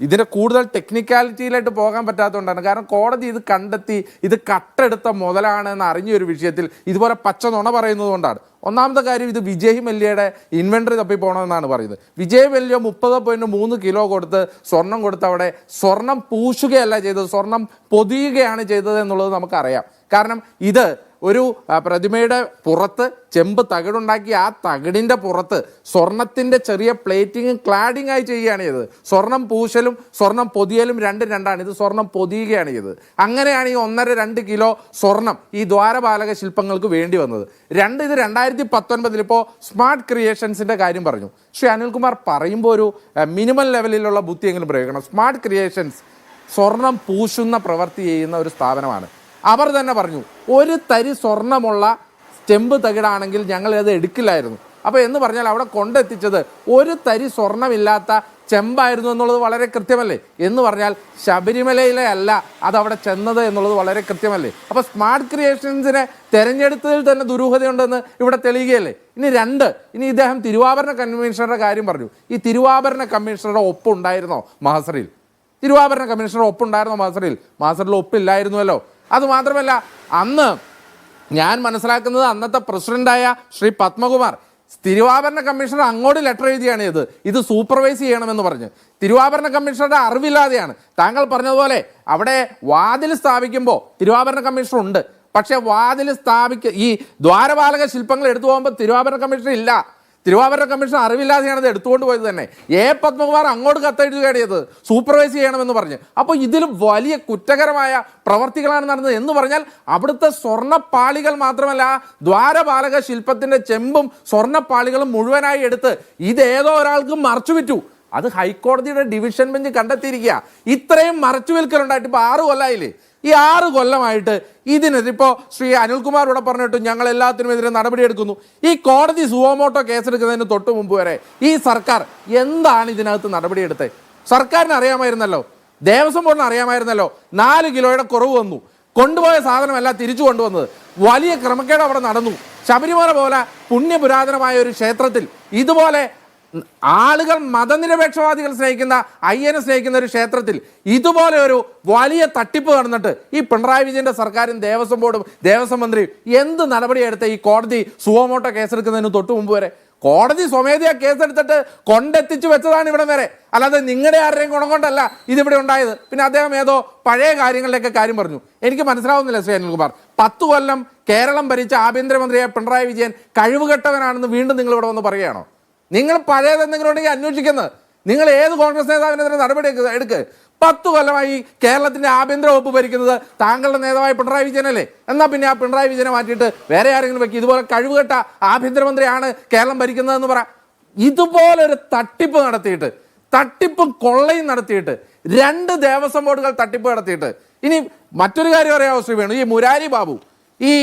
Speaker 2: ഇതിൻ്റെ കൂടുതൽ ടെക്നിക്കാലിറ്റിയിലായിട്ട് പോകാൻ പറ്റാത്തതുകൊണ്ടാണ്. കാരണം കോടതി ഇത് കണ്ടെത്തി ഇത് കട്ടെടുത്ത മുതലാണ് എന്ന് അറിഞ്ഞൊരു വിഷയത്തിൽ ഇതുപോലെ പച്ച നുണ പറയുന്നത് കൊണ്ടാണ്. ഒന്നാമത്തെ കാര്യം, ഇത് വിജയ് മല്യയുടെ ഇൻവെൻട്രി തപ്പിപ്പോണമെന്നാണ് പറയുന്നത്. വിജയ് മല്യ 30.3 കിലോ കൊടുത്ത് സ്വർണം കൊടുത്ത് അവിടെ സ്വർണം പൂശുകയല്ല ചെയ്തത്, സ്വർണം പൊതിയുകയാണ് ചെയ്തത് എന്നുള്ളത് നമുക്കറിയാം. കാരണം ഇത് ഒരു പ്രതിമയുടെ പുറത്ത് ചെമ്പ് തകിടുണ്ടാക്കി ആ തകിടിൻ്റെ പുറത്ത് സ്വർണത്തിൻ്റെ ചെറിയ പ്ലേറ്റിങ്ങും ക്ലാഡിങ് ആയി ചെയ്യുകയാണ് ചെയ്തത്. സ്വർണം പൂശലും സ്വർണം പൊതിയലും രണ്ടാണ്. ഇത് സ്വർണം പൊതിയുകയാണ് ചെയ്തത്. അങ്ങനെയാണ് ഈ 1.5-2 കിലോ സ്വർണം ഈ ദ്വാരപാലക ശില്പങ്ങൾക്ക് വേണ്ടി വന്നത്. ഇത് 2019 ഇപ്പോൾ സ്മാർട്ട് ക്രിയേഷൻസിൻ്റെ കാര്യം പറഞ്ഞു. ശ്രീ അനിൽകുമാർ പറയുമ്പോൾ ഒരു മിനിമം ലെവലിലുള്ള ബുദ്ധിയെങ്കിലും പ്രയോഗിക്കണം. സ്മാർട്ട് ക്രിയേഷൻസ് സ്വർണം പൂശുന്ന പ്രവൃത്തി ചെയ്യുന്ന ഒരു സ്ഥാപനമാണ്. അവർ തന്നെ പറഞ്ഞു, ഒരു തരി സ്വർണമുള്ള ചെമ്പ് തകിടാണെങ്കിൽ ഞങ്ങൾ അത് എടുക്കില്ലായിരുന്നു. അപ്പോൾ എന്ന് പറഞ്ഞാൽ അവിടെ കൊണ്ടെത്തിച്ചത് ഒരു തരി സ്വർണമില്ലാത്ത ചെമ്പായിരുന്നു എന്നുള്ളത് വളരെ കൃത്യമല്ലേ? എന്ന് പറഞ്ഞാൽ ശബരിമലയിലെ അല്ല അതവിടെ ചെന്നത് എന്നുള്ളത് വളരെ കൃത്യമല്ലേ? അപ്പോൾ സ്മാർട്ട് ക്രിയേഷൻസിനെ തിരഞ്ഞെടുത്തതിൽ തന്നെ ദുരൂഹതയുണ്ടെന്ന് ഇവിടെ തെളിയുകയല്ലേ? ഇനി ഇദ്ദേഹം തിരുവാഭരണ കമ്മീഷണറുടെ കാര്യം പറഞ്ഞു. ഈ തിരുവാഭരണ കമ്മീഷണറുടെ ഒപ്പുണ്ടായിരുന്നോ മഹസറിൽ? തിരുവാഭരണ കമ്മീഷണർ ഒപ്പുണ്ടായിരുന്നോ മാസ്റ്ററിൽ ഒപ്പില്ലായിരുന്നുവല്ലോ. അതുമാത്രമല്ല, അന്ന് ഞാൻ മനസ്സിലാക്കുന്നത് അന്നത്തെ പ്രസിഡന്റായ ശ്രീ പത്മകുമാർ തിരുവാഭരണ കമ്മീഷണർ അങ്ങോട്ട് ലെറ്റർ എഴുതിയാണ് ഇത് സൂപ്പർവൈസ് ചെയ്യണമെന്ന് പറഞ്ഞ്. തിരുവാഭരണ കമ്മീഷണറുടെ അറിവില്ലാതെയാണ്. താങ്കൾ പറഞ്ഞതുപോലെ അവിടെ വാതിൽ സ്ഥാപിക്കുമ്പോൾ തിരുവാഭരണ കമ്മീഷണർ ഉണ്ട്, പക്ഷെ വാതിൽ ഈ ദ്വാരപാലക ശില്പങ്ങൾ എടുത്തു പോകുമ്പോൾ തിരുവാഭരണ കമ്മീഷണർ ഇല്ല. തിരുവാഭരണ കമ്മീഷൻ അറിവില്ലാതെയാണ് അത് എടുത്തുകൊണ്ട് പോയത് തന്നെ. പത്മകുമാർ അങ്ങോട്ട് കത്തെഴുതുകയാണ് സൂപ്പർവൈസ് ചെയ്യണമെന്ന് പറഞ്ഞ്. അപ്പോൾ ഇതിലും വലിയ കുറ്റകരമായ പ്രവർത്തികളാണ് നടന്നത് എന്ന് പറഞ്ഞാൽ അവിടുത്തെ സ്വർണ്ണപ്പാളികൾ മാത്രമല്ല, ദ്വാരപാലക ശില്പത്തിൻ്റെ ചെമ്പും സ്വർണ്ണപ്പാളികളും മുഴുവനായി എടുത്ത് ഇതേതോ ഒരാൾക്ക് മറച്ചു വിറ്റു. അത് ഹൈക്കോടതിയുടെ ഡിവിഷൻ ബെഞ്ച് കണ്ടെത്തിയിരിക്കുക. ഇത്രയും മറച്ചു വിൽക്കലുണ്ടായിട്ട് ഇപ്പോൾ 6 കൊല്ലമായില്ലേ. ഈ 6 കൊല്ലമായിട്ട് ഇതിനെതിരെ ഇപ്പോൾ ശ്രീ അനിൽകുമാർ ഇവിടെ പറഞ്ഞിട്ട് ഞങ്ങൾ എല്ലാത്തിനുമെതിരെ നടപടിയെടുക്കുന്നു. ഈ കോടതി സുവോമോട്ടോ കേസെടുക്കുന്നതിന് തൊട്ട് മുമ്പ് വരെ ഈ സർക്കാർ എന്താണ് ഇതിനകത്ത് നടപടിയെടുത്തത്? സർക്കാരിന് അറിയാമായിരുന്നല്ലോ, ദേവസ്വം ബോർഡിന് അറിയാമായിരുന്നല്ലോ 4 കിലോയുടെ കുറവ് വന്നു, കൊണ്ടുപോയ സാധനമല്ല തിരിച്ചു കൊണ്ടുവന്നത്. വലിയ ക്രമക്കേട് അവിടെ നടന്നു. ശബരിമല പോലെ പുണ്യപുരാതനമായ ഒരു ക്ഷേത്രത്തിൽ ഇതുപോലെ ആളുകൾ മതനിരപേക്ഷവാദികൾ സ്നേഹിക്കുന്ന അയ്യനെ സ്നേഹിക്കുന്ന ഒരു ക്ഷേത്രത്തിൽ ഇതുപോലെ ഒരു വലിയ തട്ടിപ്പ് നടന്നിട്ട് ഈ പിണറായി വിജയന്റെ സർക്കാരും ദേവസ്വം ബോർഡും ദേവസ്വം മന്ത്രിയും എന്ത് നടപടിയെടുത്ത ഈ കോടതി സുവോമോട്ടോ കേസെടുക്കുന്നതിന് തൊട്ട് മുമ്പ് വരെ? കോടതി സ്വമേധയാ കേസെടുത്തിട്ട് കൊണ്ടെത്തിച്ചു വെച്ചതാണ് ഇവിടെ വരെ, അല്ലാതെ നിങ്ങളുടെ ആരുടെയും ഗുണം കൊണ്ടല്ല ഇതിവിടെ ഉണ്ടായത്. പിന്നെ അദ്ദേഹം ഏതോ പഴയ കാര്യങ്ങളിലേക്ക് കാര്യം പറഞ്ഞു. എനിക്ക് മനസ്സിലാവുന്നില്ല ശ്രീ അനിൽകുമാർ. 10 കൊല്ലം കേരളം ഭരിച്ച ആഭ്യന്തരമന്ത്രിയായ പിണറായി വിജയൻ കഴിവുകെട്ടവനാണെന്ന് വീണ്ടും നിങ്ങൾ ഇവിടെ വന്ന് പറയുകയാണോ? നിങ്ങൾ പഴയത് എന്തെങ്കിലും ഉണ്ടെങ്കിൽ അന്വേഷിക്കുന്നത്. നിങ്ങൾ ഏത് കോൺഗ്രസ് നേതാവിനെതിരെ നടപടി എടുക്ക്. 10 കൊല്ലമായി കേരളത്തിന്റെ ആഭ്യന്തര വകുപ്പ് ഭരിക്കുന്നത് താങ്കളുടെ നേതാവായ പിണറായി വിജയനല്ലേ? എന്നാൽ പിന്നെ ആ പിണറായി വിജയനെ മാറ്റിയിട്ട് വേറെ ആരെങ്കിലും വെക്കി ഇതുപോലെ കഴിവുകെട്ട ആഭ്യന്തരമന്ത്രിയാണ് കേരളം ഭരിക്കുന്നതെന്ന് പറ. ഇതുപോലൊരു തട്ടിപ്പ് നടത്തിയിട്ട്, തട്ടിപ്പും കൊള്ളയും നടത്തിയിട്ട്, 2 ദേവസ്വം ബോർഡുകൾ തട്ടിപ്പ് നടത്തിയിട്ട്. ഇനി മറ്റൊരു കാര്യം അറിയാമോ ശ്രീ വേണു? ഈ മുരാരി ബാബു ഈ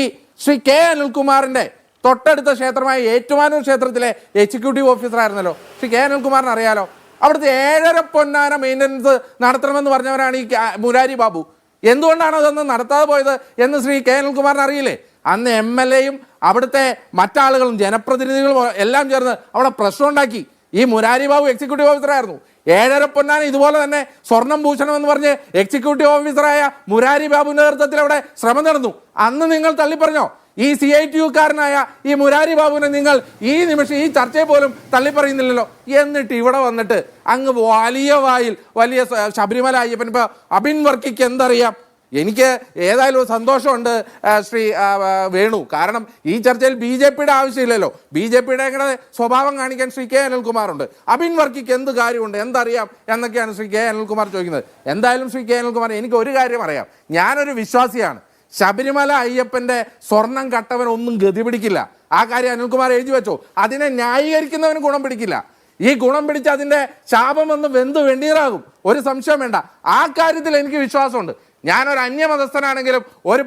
Speaker 2: ശ്രീ കെ അനിൽകുമാറിന്റെ തൊട്ടടുത്ത ക്ഷേത്രമായ ഏറ്റുമാനൂർ ക്ഷേത്രത്തിലെ എക്സിക്യൂട്ടീവ് ഓഫീസർ ആയിരുന്നല്ലോ ശ്രീ കെ അനിൽകുമാറിന് അറിയാലോ. അവിടുത്തെ 7.5 പൊന്നാന മെയിൻ്റനൻസ് നടത്തണമെന്ന് പറഞ്ഞവരാണ് ഈ മുരാരി ബാബു. എന്തുകൊണ്ടാണ് അതൊന്നും നടത്താതെ പോയത് എന്ന് ശ്രീ കെ അനിൽകുമാറിന് അറിയില്ലേ? അന്ന് MLA-യും അവിടുത്തെ മറ്റാളുകളും ജനപ്രതിനിധികളും എല്ലാം ചേർന്ന് അവിടെ പ്രശ്നം ഉണ്ടാക്കി. ഈ മുരാരി ബാബു എക്സിക്യൂട്ടീവ് ഓഫീസറായിരുന്നു. 7.5 പൊന്നാന ഇതുപോലെ തന്നെ സ്വർണം ഭൂഷണം എന്ന് പറഞ്ഞ് എക്സിക്യൂട്ടീവ് ഓഫീസറായ മുരാരി ബാബുവിൻ്റെ നേതൃത്വത്തിൽ അവിടെ ശ്രമം നടന്നു. അന്ന് നിങ്ങൾ തള്ളിപ്പറഞ്ഞോ? ഈ CITU-കാരനായ ഈ മുരാരി ബാബുവിനെ നിങ്ങൾ ഈ നിമിഷം ഈ ചർച്ചയെ പോലും തള്ളിപ്പറയുന്നില്ലല്ലോ. എന്നിട്ട് ഇവിടെ വന്നിട്ട് അങ്ങ് വലിയ ശബരിമല അയ്യപ്പൻ. ഇപ്പോൾ അബിൻ വർക്കിക്ക് എന്തറിയാം? എനിക്ക് ഏതായാലും സന്തോഷമുണ്ട് ശ്രീ വേണു. കാരണം ഈ ചർച്ചയിൽ BJP-യുടെ ആവശ്യമില്ലല്ലോ. BJP-യുടെ സ്വഭാവം കാണിക്കാൻ ശ്രീ കെ അനിൽകുമാറുണ്ട്. അബിൻ വർക്കിക്ക് എന്ത് കാര്യമുണ്ട്, എന്തറിയാം എന്നൊക്കെയാണ് ശ്രീ കെ അനിൽകുമാർ ചോദിക്കുന്നത്. എന്തായാലും ശ്രീ കെ അനിൽകുമാർ, എനിക്ക് ഒരു കാര്യം അറിയാം. ഞാനൊരു വിശ്വാസിയാണ്. ശബരിമല അയ്യപ്പൻ്റെ സ്വർണം കട്ടവൻ ഒന്നും ഗതി പിടിക്കില്ല. ആ കാര്യം അനിൽകുമാർ എഴുതി വെച്ചോ. അതിനെ ന്യായീകരിക്കുന്നവന് ഗുണം പിടിക്കില്ല. ഈ ഗുണം പിടിച്ച് അതിൻ്റെ ശാപമെന്ന് വെന്ത് വെണ്ണീറാകും, ഒരു സംശയം വേണ്ട. ആ കാര്യത്തിൽ എനിക്ക് വിശ്വാസമുണ്ട്. ഞാനൊരു അന്യമതസ്ഥനാണെങ്കിലും ഒരു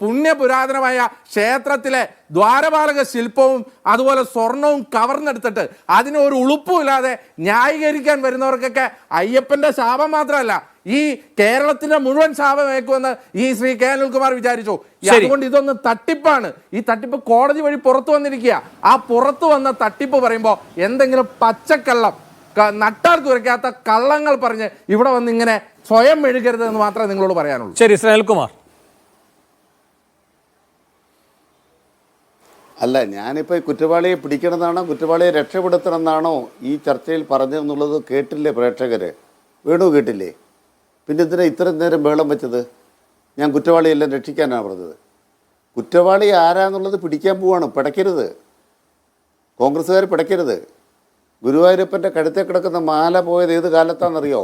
Speaker 2: പുണ്യപുരാതനമായ ക്ഷേത്രത്തിലെ ദ്വാരപാലക ശില്പവും അതുപോലെ സ്വർണവും കവർന്നെടുത്തിട്ട് അതിന് ഒരു ഉളുപ്പുമില്ലാതെ ന്യായീകരിക്കാൻ വരുന്നവർക്കൊക്കെ അയ്യപ്പൻ്റെ ശാപം മാത്രമല്ല, ഈ കേരളത്തിന്റെ മുഴുവൻ ശാപമേക്കുമെന്ന് ഈ ശ്രീ കെ അനിൽകുമാർ വിചാരിച്ചു. അതുകൊണ്ട് ഇതൊന്ന് തട്ടിപ്പാണ്. ഈ തട്ടിപ്പ് കോടതി വഴി പുറത്തു വന്നിരിക്കുക. ആ പുറത്തു വന്ന തട്ടിപ്പ് പറയുമ്പോൾ എന്തെങ്കിലും പച്ചക്കള്ളം, നട്ടാൽ കുരയ്ക്കാത്ത കള്ളങ്ങൾ പറഞ്ഞ് ഇവിടെ വന്ന് ഇങ്ങനെ സ്വയം മെഴുകരുത് എന്ന് മാത്രമേ നിങ്ങളോട് പറയാനുള്ളൂ.
Speaker 1: ശരി ശ്രീ അനിൽകുമാർ.
Speaker 3: അല്ല, ഞാനിപ്പോൾ കുറ്റവാളിയെ പിടിക്കണമെന്നാണോ കുറ്റവാളിയെ രക്ഷപ്പെടുത്തണമെന്നാണോ ഈ ചർച്ചയിൽ പറഞ്ഞതെന്നുള്ളത് കേട്ടില്ലേ പ്രേക്ഷകര്? വേണു കേട്ടില്ലേ? പിന്നെ എന്തിനാ ഇത്രയും നേരം ബഹളം വെച്ചത്? ഞാൻ കുറ്റവാളിയെല്ലാം രക്ഷിക്കാനാണ് പറഞ്ഞത്. കുറ്റവാളി ആരാന്നുള്ളത് പിടിക്കാൻ പോവാണ്. പിടയ്ക്കരുത്, കോൺഗ്രസ്സുകാർ പിടയ്ക്കരുത്. ഗുരുവായൂരപ്പൻ്റെ കഴുത്തേ കിടക്കുന്ന മാല പോയത് ഏത് കാലത്താണെന്നറിയോ?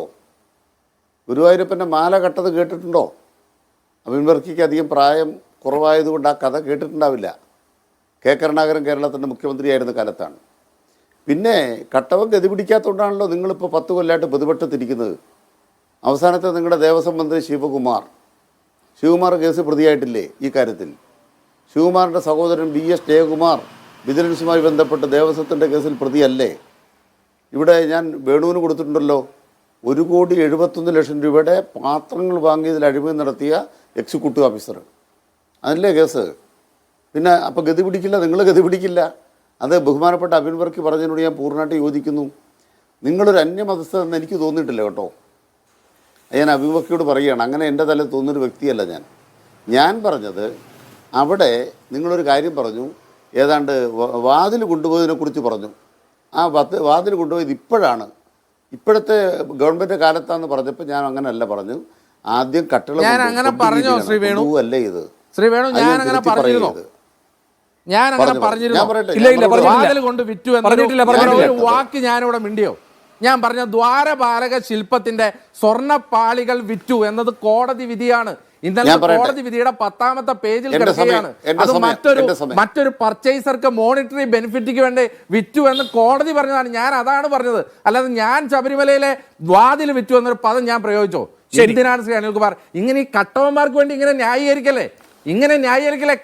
Speaker 3: ഗുരുവായൂരപ്പൻ്റെ മാല കട്ടത് കേട്ടിട്ടുണ്ടോ? അബിൻ വർക്കിക്ക് അധികം പ്രായം കുറവായതുകൊണ്ട് ആ കഥ കേട്ടിട്ടുണ്ടാവില്ല. കെ കരുണാകരൻ കേരളത്തിൻ്റെ മുഖ്യമന്ത്രിയായിരുന്ന കാലത്താണ്. പിന്നെ കട്ടവൻ ഗതി പിടിക്കാത്തതുകൊണ്ടാണല്ലോ നിങ്ങളിപ്പോൾ 10 കൊല്ലമായിട്ട് പ്രതിപക്ഷത്തിരിക്കുന്നത്. അവസാനത്തെ നിങ്ങളുടെ ദേവസ്വം മന്ത്രി ശിവകുമാർ കേസ് പ്രതിയായിട്ടില്ലേ? ഈ കാര്യത്തിൽ ശിവകുമാറിൻ്റെ സഹോദരൻ BS ജയകുമാർ വിജിലൻസുമായി ബന്ധപ്പെട്ട് ദേവസ്വത്തിൻ്റെ കേസിൽ പ്രതിയല്ലേ? ഇവിടെ ഞാൻ വേണുവിന് കൊടുത്തിട്ടുണ്ടല്ലോ 1,71,00,000 രൂപയുടെ പാത്രങ്ങൾ വാങ്ങിയതിൽ അഴിമതി നടത്തിയ എക്സിക്യൂട്ടീവ് ഓഫീസർ. അതല്ലേ കേസ്? പിന്നെ അപ്പോൾ ഗതി പിടിക്കില്ല, നിങ്ങൾ ഗതി പിടിക്കില്ല. അത് ബഹുമാനപ്പെട്ട അബിൻ വർക്കി പറഞ്ഞതിനോട് ഞാൻ പൂർണ്ണമായിട്ട് യോജിക്കുന്നു. നിങ്ങളൊരു അന്യമതസ്ഥ എന്ന് എനിക്ക് തോന്നിയിട്ടില്ല കേട്ടോ. ഞാൻ അഭിമുഖിയോട് പറയുകയാണ്, അങ്ങനെ എൻ്റെ തല തോന്നുന്നൊരു വ്യക്തിയല്ല ഞാൻ പറഞ്ഞത് അവിടെ നിങ്ങളൊരു കാര്യം പറഞ്ഞു, ഏതാണ്ട് വാതിൽ കൊണ്ടുപോയതിനെക്കുറിച്ച് പറഞ്ഞു. ആ വാതിൽ കൊണ്ടുപോയത് ഇപ്പോഴത്തെ ഗവൺമെൻറ് കാലത്താന്ന് പറഞ്ഞപ്പോൾ ഞാൻ അങ്ങനെയല്ല പറഞ്ഞു. ആദ്യം കട്ടള
Speaker 5: ഞാൻ അങ്ങനെ പറഞ്ഞോ ശ്രീ വേണു?
Speaker 3: അല്ലേ ഇത്
Speaker 5: ശ്രീ വേണു, ഞാൻ അങ്ങനെ പറഞ്ഞിരുന്നു. ഞാൻ അങ്ങനെ പറഞ്ഞിരുന്നു.
Speaker 1: ഇല്ല,
Speaker 5: വാതിൽ കൊണ്ട് വിറ്റു എന്നൊരു വാക്ക് ഞാനിവിടെ മിണ്ടിയോ? ഞാൻ പറഞ്ഞ ദ്വാരപാലക ശില്പത്തിന്റെ സ്വർണ്ണപ്പാളികൾ വിറ്റു എന്നത് കോടതി വിധിയാണ്. ഇന്നലെ കോടതി വിധിയുടെ 10ാമത്തെ പേജിൽ കിടക്കുകയാണ്. അത് മറ്റൊരു പർച്ചേസർക്ക് മോണിറ്ററി ബെനിഫിറ്റിക്ക് വേണ്ടി വിറ്റു എന്ന് കോടതി പറഞ്ഞതാണ്. ഞാൻ അതാണ് പറഞ്ഞത്. അല്ലാതെ ഞാൻ ശബരിമലയിലെ വാതിൽ വിറ്റു എന്നൊരു പദം ഞാൻ പ്രയോഗിച്ചോ? എന്തിനാണ് ശ്രീ അനിൽകുമാർ ഇങ്ങനെ ഈ കട്ടവന്മാർക്ക് വേണ്ടി ഇങ്ങനെ ന്യായീകരിക്കല്ലേ?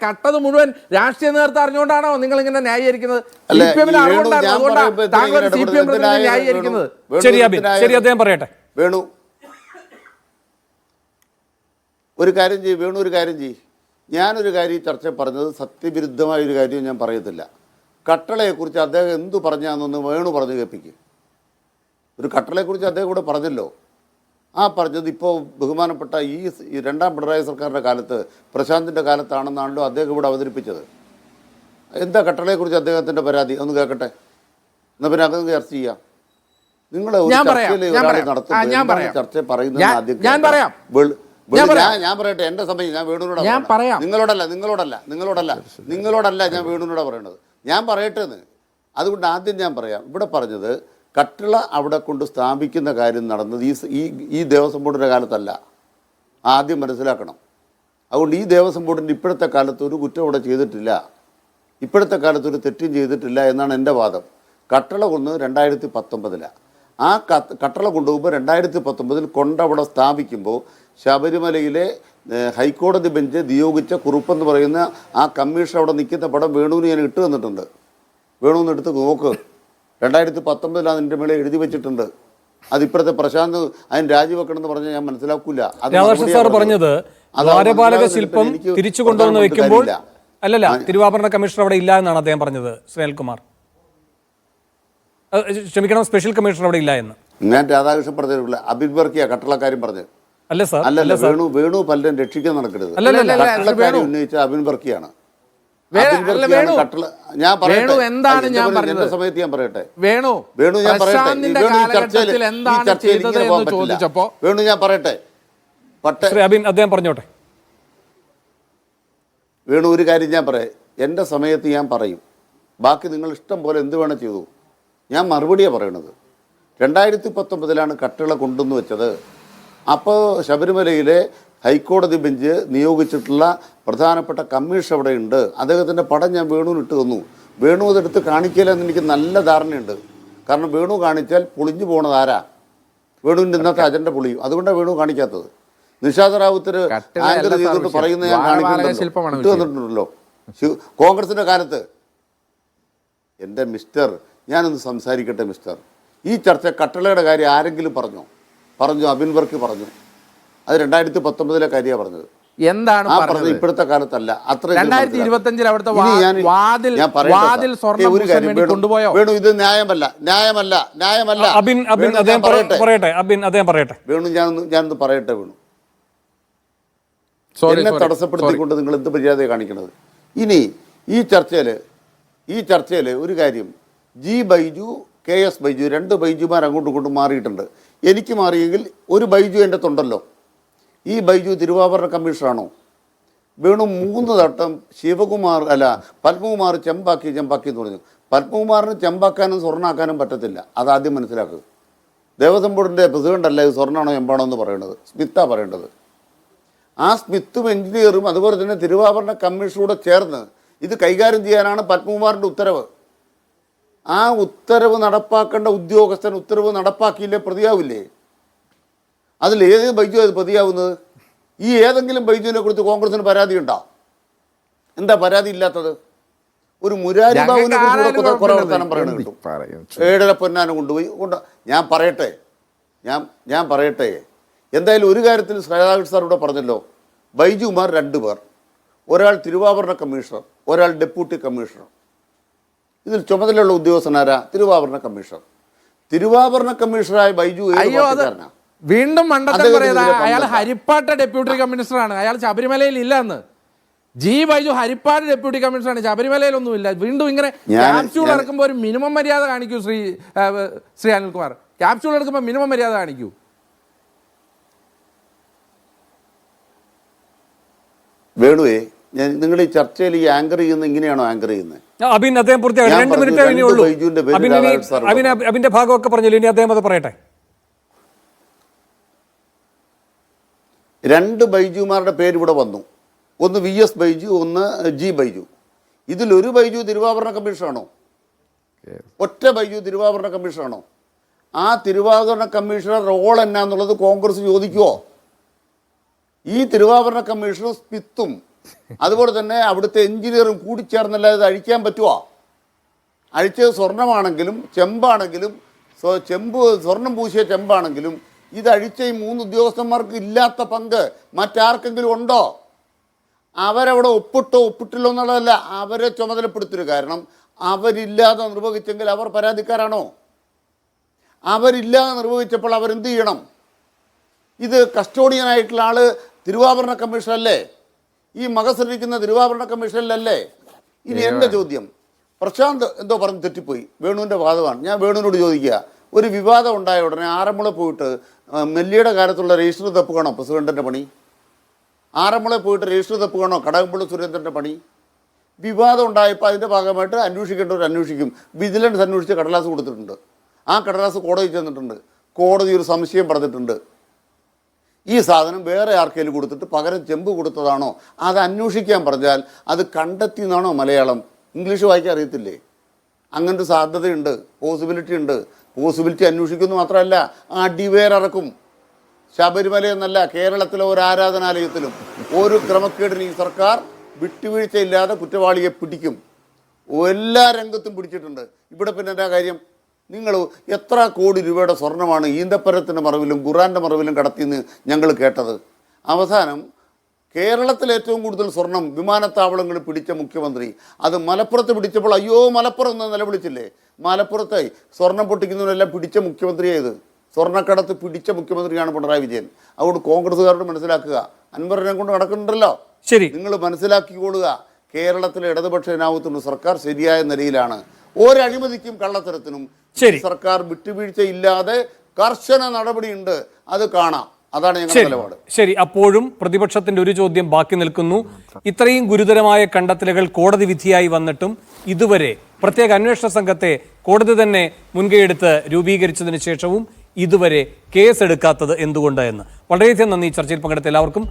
Speaker 5: കട്ടത് മുഴുവൻ രാഷ്ട്രീയ നേതൃത്വം അറിഞ്ഞുകൊണ്ടാണോ നിങ്ങൾ ഇങ്ങനെ ന്യായീകരിക്കുന്നത്? ന്യായീകരിക്കുന്നത്.
Speaker 3: വേണു ഒരു കാര്യം ചെയ്യ്. ഞാനൊരു കാര്യം ചർച്ച പറഞ്ഞത് സത്യവിരുദ്ധമായൊരു കാര്യവും ഞാൻ പറയത്തില്ല. കട്ടളയെക്കുറിച്ച് അദ്ദേഹം എന്തു പറഞ്ഞാന്നൊന്ന് വേണു പറഞ്ഞു കേൾപ്പിക്കും. ഒരു കട്ടളയെക്കുറിച്ച് അദ്ദേഹം കൂടെ പറഞ്ഞല്ലോ. ആ പറഞ്ഞത് ഇപ്പോൾ ബഹുമാനപ്പെട്ട ഈ രണ്ടാം പിണറായി സർക്കാരിൻ്റെ കാലത്ത്, പ്രശാന്തിൻ്റെ കാലത്താണെന്നാണല്ലോ അദ്ദേഹം ഇവിടെ അവതരിപ്പിച്ചത്. എന്താ കട്ടളയെക്കുറിച്ച് അദ്ദേഹത്തിൻ്റെ പരാതി ഒന്ന് കേൾക്കട്ടെ. എന്നാൽ പിന്നെ അതൊന്ന് ചർച്ച ചെയ്യാം. നിങ്ങൾ ചർച്ച പറയുന്നത് ആദ്യം ഞാൻ പറയട്ടെ. എൻ്റെ സമയം ഞാൻ വേണുവിനോട് നിങ്ങളോടല്ല ഞാൻ വേണുവിനോട് പറയണത്. ഞാൻ പറയട്ടെ എന്ന്. അതുകൊണ്ട് ആദ്യം ഞാൻ പറയാം. ഇവിടെ പറഞ്ഞത് കട്ടള അവിടെ കൊണ്ട് സ്ഥാപിക്കുന്ന കാര്യം നടന്നത് ഈ ദേവസ്വം ബോർഡിൻ്റെ കാലത്തല്ല. ആദ്യം മനസ്സിലാക്കണം. അതുകൊണ്ട് ഈ ദേവസ്വം ബോർഡിൻ്റെ ഇപ്പോഴത്തെ കാലത്ത് ഒരു കുറ്റം അവിടെ ചെയ്തിട്ടില്ല, ഇപ്പോഴത്തെ കാലത്ത് ഒരു തെറ്റും ചെയ്തിട്ടില്ല എന്നാണ് എൻ്റെ വാദം. കട്ടള കൊന്ന് 2019. ആ കട്ടള കൊണ്ടുപോകുമ്പോൾ 2019 കൊണ്ടവിടെ സ്ഥാപിക്കുമ്പോൾ ശബരിമലയിലെ ഹൈക്കോടതി ബെഞ്ച് നിയോഗിച്ച കുറുപ്പെന്ന് പറയുന്ന ആ കമ്മീഷൻ അവിടെ നിൽക്കുന്ന പടം വേണുവിന് ഞാൻ ഇട്ട് തന്നിട്ടുണ്ട്. വേണുവിന് എടുത്ത് നോക്ക്. 2019 അതിൻ്റെ മേലെ എഴുതി വെച്ചിട്ടുണ്ട്. അതിപ്പോഴത്തെ പ്രശാന്ത് അതിന് രാജിവെക്കണം എന്ന് പറഞ്ഞാൽ ഞാൻ മനസ്സിലാക്കൂല.
Speaker 1: സാർ പറഞ്ഞത് ദ്വാരപാലക ശില്പം തിരിച്ചു കൊണ്ടുവന്ന് വെക്കുമ്പോൾ അല്ലല്ല, തിരുവാഭരണ കമ്മീഷണർ അവിടെ ഇല്ല എന്നാണ് അദ്ദേഹം പറഞ്ഞത്. സുനിൽകുമാർ ക്ഷമിക്കണം, സ്പെഷ്യൽ കമ്മീഷണർ അവിടെ ഇല്ല എന്ന്.
Speaker 3: ഞാൻ രാധാകൃഷ്ണൻ പറഞ്ഞിട്ടില്ല, അബിൻ വർക്കിയ കട്ടളക്കാരും പറഞ്ഞത്.
Speaker 1: അല്ല സാർ,
Speaker 3: അല്ലല്ല, വേണു പലരും രക്ഷിക്കാൻ നടക്കരുത്. കട്ടളക്കാരി ഉന്നയിച്ച അബിൻ വർക്കിയാണ്. സമയത്ത് ഞാൻ പറയട്ടെ. വേണു ഞാൻ പറയട്ടെ.
Speaker 1: അദ്ദേഹം പറഞ്ഞോട്ടെ.
Speaker 3: വേണു ഒരു കാര്യം ഞാൻ പറയാം. എൻ്റെ സമയത്ത് ഞാൻ പറയും. ബാക്കി നിങ്ങൾ ഇഷ്ടം പോലെ എന്ത് വേണം ചെയ്തു. ഞാൻ മറുപടിയാണ് പറയണത്. 2019 കട്ടള കൊണ്ടുവന്ന് വെച്ചത്. അപ്പോൾ ശബരിമലയിലെ ഹൈക്കോടതി ബെഞ്ച് നിയോഗിച്ചിട്ടുള്ള പ്രധാനപ്പെട്ട കമ്മീഷൻ അവിടെ ഉണ്ട്. അദ്ദേഹത്തിൻ്റെ പടം ഞാൻ വേണുവിന് ഇട്ട് തന്നു. വേണു അതെടുത്ത് കാണിക്കില്ലെന്ന് എനിക്ക് നല്ല ധാരണയുണ്ട്. കാരണം വേണു കാണിച്ചാൽ പൊളിഞ്ഞു പോണത് ആരാ? വേണുവിൻ്റെ ഇന്നത്തെ അജണ്ട പൊളിയും. അതുകൊണ്ടാണ് വേണു കാണിക്കാത്തത്. നിഷാദ് റാവുത്തർ ആങ്കർ ചെയ്തിട്ട് പറയുന്നത് ഞാൻ കാണിക്കുന്നുണ്ടല്ലോ. കോൺഗ്രസിൻ്റെ കാലത്ത്. എൻ്റെ മിസ്റ്റർ, ഞാനൊന്ന് സംസാരിക്കട്ടെ മിസ്റ്റർ. ഈ ചർച്ച കട്ടളയുടെ കാര്യം ആരെങ്കിലും പറഞ്ഞു? അബിൻ വർക്ക് പറഞ്ഞു. അത് 2019 കാര്യമാണ് പറഞ്ഞത്.
Speaker 5: എന്താണ്
Speaker 3: പറഞ്ഞത്? ഇപ്പോഴത്തെ കാലത്തല്ല. അത്ര
Speaker 5: 2025 അവിടുത്തെ
Speaker 3: വേണു, ഇത് ന്യായമല്ല. വേണു ഞാനൊന്ന് പറയട്ടെ. വേണു എന്നെ തടസ്സപ്പെടുത്തിക്കൊണ്ട് നിങ്ങൾ എന്ത് മര്യാദ കാണിക്കണത്? ഇനി ഈ ചർച്ചയിൽ ഒരു കാര്യം, ജി ബൈജു, KS ബൈജു, 2 ബൈജുമാർ അങ്ങോട്ടും ഇങ്ങോട്ടും മാറിയിട്ടുണ്ട്. എനിക്ക് മാറിയെങ്കിൽ ഒരു ബൈജു എൻ്റെ തൊണ്ടല്ലോ. ഈ ബൈജു തിരുവാഭരണ കമ്മീഷണറാണോ? വേണു 3 തട്ടം പത്മകുമാർ ചെമ്പാക്കി എന്ന് പറഞ്ഞു. പത്മകുമാറിന് ചെമ്പാക്കാനും സ്വർണ്ണാക്കാനും പറ്റത്തില്ല. അതാദ്യം മനസ്സിലാക്കുക. ദേവസ്വം ബോർഡിൻ്റെ പ്രസിഡൻ്റല്ല ഇത് സ്വർണ്ണമാണോ ചെമ്പാണോ എന്ന് പറയേണ്ടത്, സ്മിത്താണ് പറയേണ്ടത്. ആ സ്മിത്തും എഞ്ചിനീയറും അതുപോലെ തന്നെ തിരുവാഭരണ കമ്മീഷനോട് ചേർന്ന് ഇത് കൈകാര്യം ചെയ്യാനാണ് പത്മകുമാറിൻ്റെ ഉത്തരവ്. ആ ഉത്തരവ് നടപ്പാക്കേണ്ട ഉദ്യോഗസ്ഥൻ ഉത്തരവ് നടപ്പാക്കിയില്ലേ പ്രതിയാവില്ലേ? അതിൽ ഏത് ബൈജു അത് പ്രതിയാവുന്നത്? ഈ ഏതെങ്കിലും ബൈജുവിനെ കുറിച്ച് കോൺഗ്രസിന് പരാതി ഉണ്ടോ? എന്താ പരാതി ഇല്ലാത്തത്? ഒരു മുരാരി ബാബുവിനെ കുറിച്ച് കുറെ വർത്താനം പറയണ കിട്ടും. 7 പൊന്നാനം കൊണ്ടുപോയി ഞാൻ പറയട്ടെ. എന്തായാലും ഒരു കാര്യത്തിൽ ശ്രീരാധാകൃഷ്ണൻ സാർ ഇവിടെ പറഞ്ഞല്ലോ. ബൈജുമാർ 2 പേർ, ഒരാൾ തിരുവാഭരണ കമ്മീഷണർ, ഒരാൾ ഡെപ്യൂട്ടി കമ്മീഷണർ. ഇതിൽ ചുമതലയുള്ള ഉദ്യോഗസ്ഥനാരാ? തിരുവാഭരണ കമ്മീഷണർ. തിരുവാഭരണ കമ്മീഷണറായ ബൈജു
Speaker 5: വീണ്ടും മണ്ടത്തരം
Speaker 3: അദ്ദേഹത്തിന്
Speaker 5: പറയുന്നത്
Speaker 3: ഇതിലെ
Speaker 5: അയാൾ
Speaker 3: പങ്കെടുക്കാം.
Speaker 5: ഹരിപ്പാട്ട് ഡെപ്യൂട്ടി കമ്മീഷണറാണ്. അയാൾ ശബരിമലയിൽ ഇല്ല എന്ന്. ജി ബൈജു ഹരിപ്പാട് ഡെപ്യൂട്ടി കമ്മീഷണറാണ്, ശബരിമലയിലൊന്നുമില്ല. വീണ്ടും ഇങ്ങനെ ക്യാപ്സ്യൂൾ ഇറക്കുമ്പോൾ ഒരു മിനിമം മര്യാദ കാണിക്കൂ ശ്രീ അനിൽകുമാർ. ക്യാപ്സ്യൂൾ എടുക്കുമ്പോൾ മിനിമം മര്യാദ കാണിക്കൂ.
Speaker 3: വേണുവേ, നിങ്ങൾ ഈ ചർച്ചയിൽ ഈ ആങ്കർ ചെയ്യുന്ന ഇങ്ങനെയാണോ ആങ്കർ ചെയ്യുന്നത്?
Speaker 1: അബിൻ അദ്ദേഹം പൂർത്തിയാക്കി.
Speaker 3: ഞാൻ
Speaker 1: 2
Speaker 3: പറഞ്ഞു,
Speaker 1: മിനിറ്റേ ഇനി ഉള്ളൂ.
Speaker 3: ബൈജുവിന്റെ പേര്
Speaker 1: അബിൻ
Speaker 3: രാധാകൃഷ്ണൻ സാർ പറഞ്ഞു.
Speaker 1: അബിന്റെ ഭാഗമൊക്കെ പറഞ്ഞില്ല, ഇനി അദ്ദേഹം അത് പറയട്ടെ.
Speaker 3: 2 ബൈജുമാരുടെ പേര് ഇവിടെ വന്നു. ഒന്ന് VS ബൈജു, ഒന്ന് G ബൈജു. ഇതിലൊരു ബൈജു തിരുവാഭരണ കമ്മീഷനാണോ? ഒറ്റ ബൈജു തിരുവാഭരണ കമ്മീഷനാണോ? ആ തിരുവാഭരണ കമ്മീഷണർ റോൾ എന്നാന്നുള്ളത് കോൺഗ്രസ് ചോദിക്കുമോ? ഈ തിരുവാഭരണ കമ്മീഷണർ സ്പിത്തും അതുപോലെ തന്നെ അവിടുത്തെ എഞ്ചിനീയറും കൂടി ചേർന്നല്ലാതെ ഇത് അഴിക്കാൻ പറ്റുമോ? അഴിച്ചത് സ്വർണ്ണമാണെങ്കിലും ചെമ്പാണെങ്കിലും സ്വർണം പൂശിയ ചെമ്പാണെങ്കിലും ഇത് അഴിച്ച ഈ 3 ഉദ്യോഗസ്ഥന്മാർക്ക് ഇല്ലാത്ത പങ്ക് മറ്റാർക്കെങ്കിലും ഉണ്ടോ? അവരവിടെ ഒപ്പിട്ടില്ലോ എന്നുള്ളതല്ല, അവരെ ചുമതലപ്പെടുത്തിയൊരു കാരണം അവരില്ലാതെ നിർവഹിച്ചെങ്കിൽ അവർ പരാതിക്കാരാണോ? അവരില്ലാതെ നിർവഹിച്ചപ്പോൾ അവരെന്ത് ചെയ്യണം? ഇത് കസ്റ്റോഡിയനായിട്ടുള്ള ആള് തിരുവാഭരണ കമ്മീഷനല്ലേ? ഈ മകസരിക്കുന്ന തിരുവാഭരണ കമ്മീഷനിലല്ലേ? ഇനി എൻ്റെ ചോദ്യം, പ്രശാന്ത് എന്തോ പറഞ്ഞ് തെറ്റിപ്പോയി, വേണുവിൻ്റെ വാദമാണ്. ഞാൻ വേണുവിനോട് ചോദിക്കുക, ഒരു വിവാദം ഉണ്ടായ ഉടനെ ആറന്മുള പോയിട്ട് മെല്ലിയുടെ കാലത്തുള്ള രജിസ്റ്റർ തപ്പുകയാണോ പ്രസിഡന്റിൻ്റെ പണി? ആറന്മുള പോയിട്ട് രജിസ്റ്റർ തപ്പുകയാണോ കടകംപള്ളി സുരേന്ദ്രൻ്റെ പണി? വിവാദം ഉണ്ടായപ്പോൾ അതിൻ്റെ ഭാഗമായിട്ട് അന്വേഷിക്കേണ്ടവർ അന്വേഷിക്കും. വിജിലൻസ് അന്വേഷിച്ച് കടലാസ് കൊടുത്തിട്ടുണ്ട്. ആ കടലാസ് കോടതി ചെന്നിട്ടുണ്ട്. കോടതി ഒരു സംശയം പറഞ്ഞിട്ടുണ്ട്, ഈ സാധനം വേറെ ആർക്കെങ്കിലും കൊടുത്തിട്ട് പകരം ചെമ്പ് കൊടുത്തതാണോ? അത് അന്വേഷിക്കാൻ പറഞ്ഞാൽ അത് കണ്ടെത്തി എന്നാണോ മലയാളം? ഇംഗ്ലീഷ് വായിക്കാൻ അറിയത്തില്ലേ? അങ്ങനത്തെ സാധ്യതയുണ്ട്, പോസിബിലിറ്റി ഉണ്ട്. പോസിബിലിറ്റി അന്വേഷിക്കുന്നു മാത്രമല്ല, അടിവേറിറക്കും. ശബരിമല എന്നല്ല, കേരളത്തിലെ ഒരു ആരാധനാലയത്തിലും ഒരു ക്രമക്കേടിന് ഈ സർക്കാർ വിട്ടുവീഴ്ചയില്ലാതെ കുറ്റവാളിയെ പിടിക്കും. എല്ലാ രംഗത്തും പിടിച്ചിട്ടുണ്ട്. ഇവിടെ പിന്നെ എന്താ കാര്യം? നിങ്ങൾ എത്ര കോടി രൂപയുടെ സ്വർണ്ണമാണ് ഈന്തപ്പരത്തിൻ്റെ മറവിലും ഖുറാൻ്റെ മറവിലും കടത്തിയെന്ന് ഞങ്ങൾ കേട്ടത്. അവസാനം കേരളത്തിൽ ഏറ്റവും കൂടുതൽ സ്വർണം വിമാനത്താവളങ്ങളിൽ പിടിച്ച മുഖ്യമന്ത്രി അത് മലപ്പുറത്ത് പിടിച്ചപ്പോൾ അയ്യോ മലപ്പുറം എന്ന് നിലവിളിച്ചില്ലേ? മലപ്പുറത്തെ സ്വർണം പൊട്ടിക്കുന്നവരെല്ലാം പിടിച്ച മുഖ്യമന്ത്രിയായത്, സ്വർണ്ണക്കടത്ത് പിടിച്ച മുഖ്യമന്ത്രിയാണ് പിണറായി വിജയൻ. അതുകൊണ്ട് കോൺഗ്രസ്സുകാരോട് മനസ്സിലാക്കുക, അൻവറിനെ കൊണ്ട് നടക്കുന്നുണ്ടല്ലോ,
Speaker 1: ശരി,
Speaker 3: നിങ്ങൾ മനസ്സിലാക്കിക്കൊള്ളുക. കേരളത്തിലെ ഇടതുപക്ഷ ജനാധിപത്യ സർക്കാർ ശരിയായ നിലയിലാണ്. ഒരഴിമതിക്കും കള്ളത്തരത്തിനും സർക്കാർ വിട്ടുവീഴ്ചയില്ലാതെ കർശന നടപടിയുണ്ട്. അത് കാണാം. അതാണ് ഞങ്ങളുടെ നിലപാട്.
Speaker 1: ശരി, അപ്പോഴും പ്രതിപക്ഷത്തിന്റെ ഒരു ചോദ്യം ബാക്കി നിൽക്കുന്നു. ഇത്രയും ഗുരുതരമായ കണ്ടെത്തലുകൾ കോടതി വിധിയായി വന്നിട്ടും ഇതുവരെ പ്രത്യേക അന്വേഷണ സംഘത്തെ കോടതി തന്നെ മുൻകൈയെടുത്ത് രൂപീകരിച്ചതിന് ശേഷവും ഇതുവരെ കേസെടുക്കാത്തത് എന്തുകൊണ്ട് എന്ന്. വളരെയധികം നന്ദി ചർച്ചയിൽ പങ്കെടുത്ത എല്ലാവർക്കും.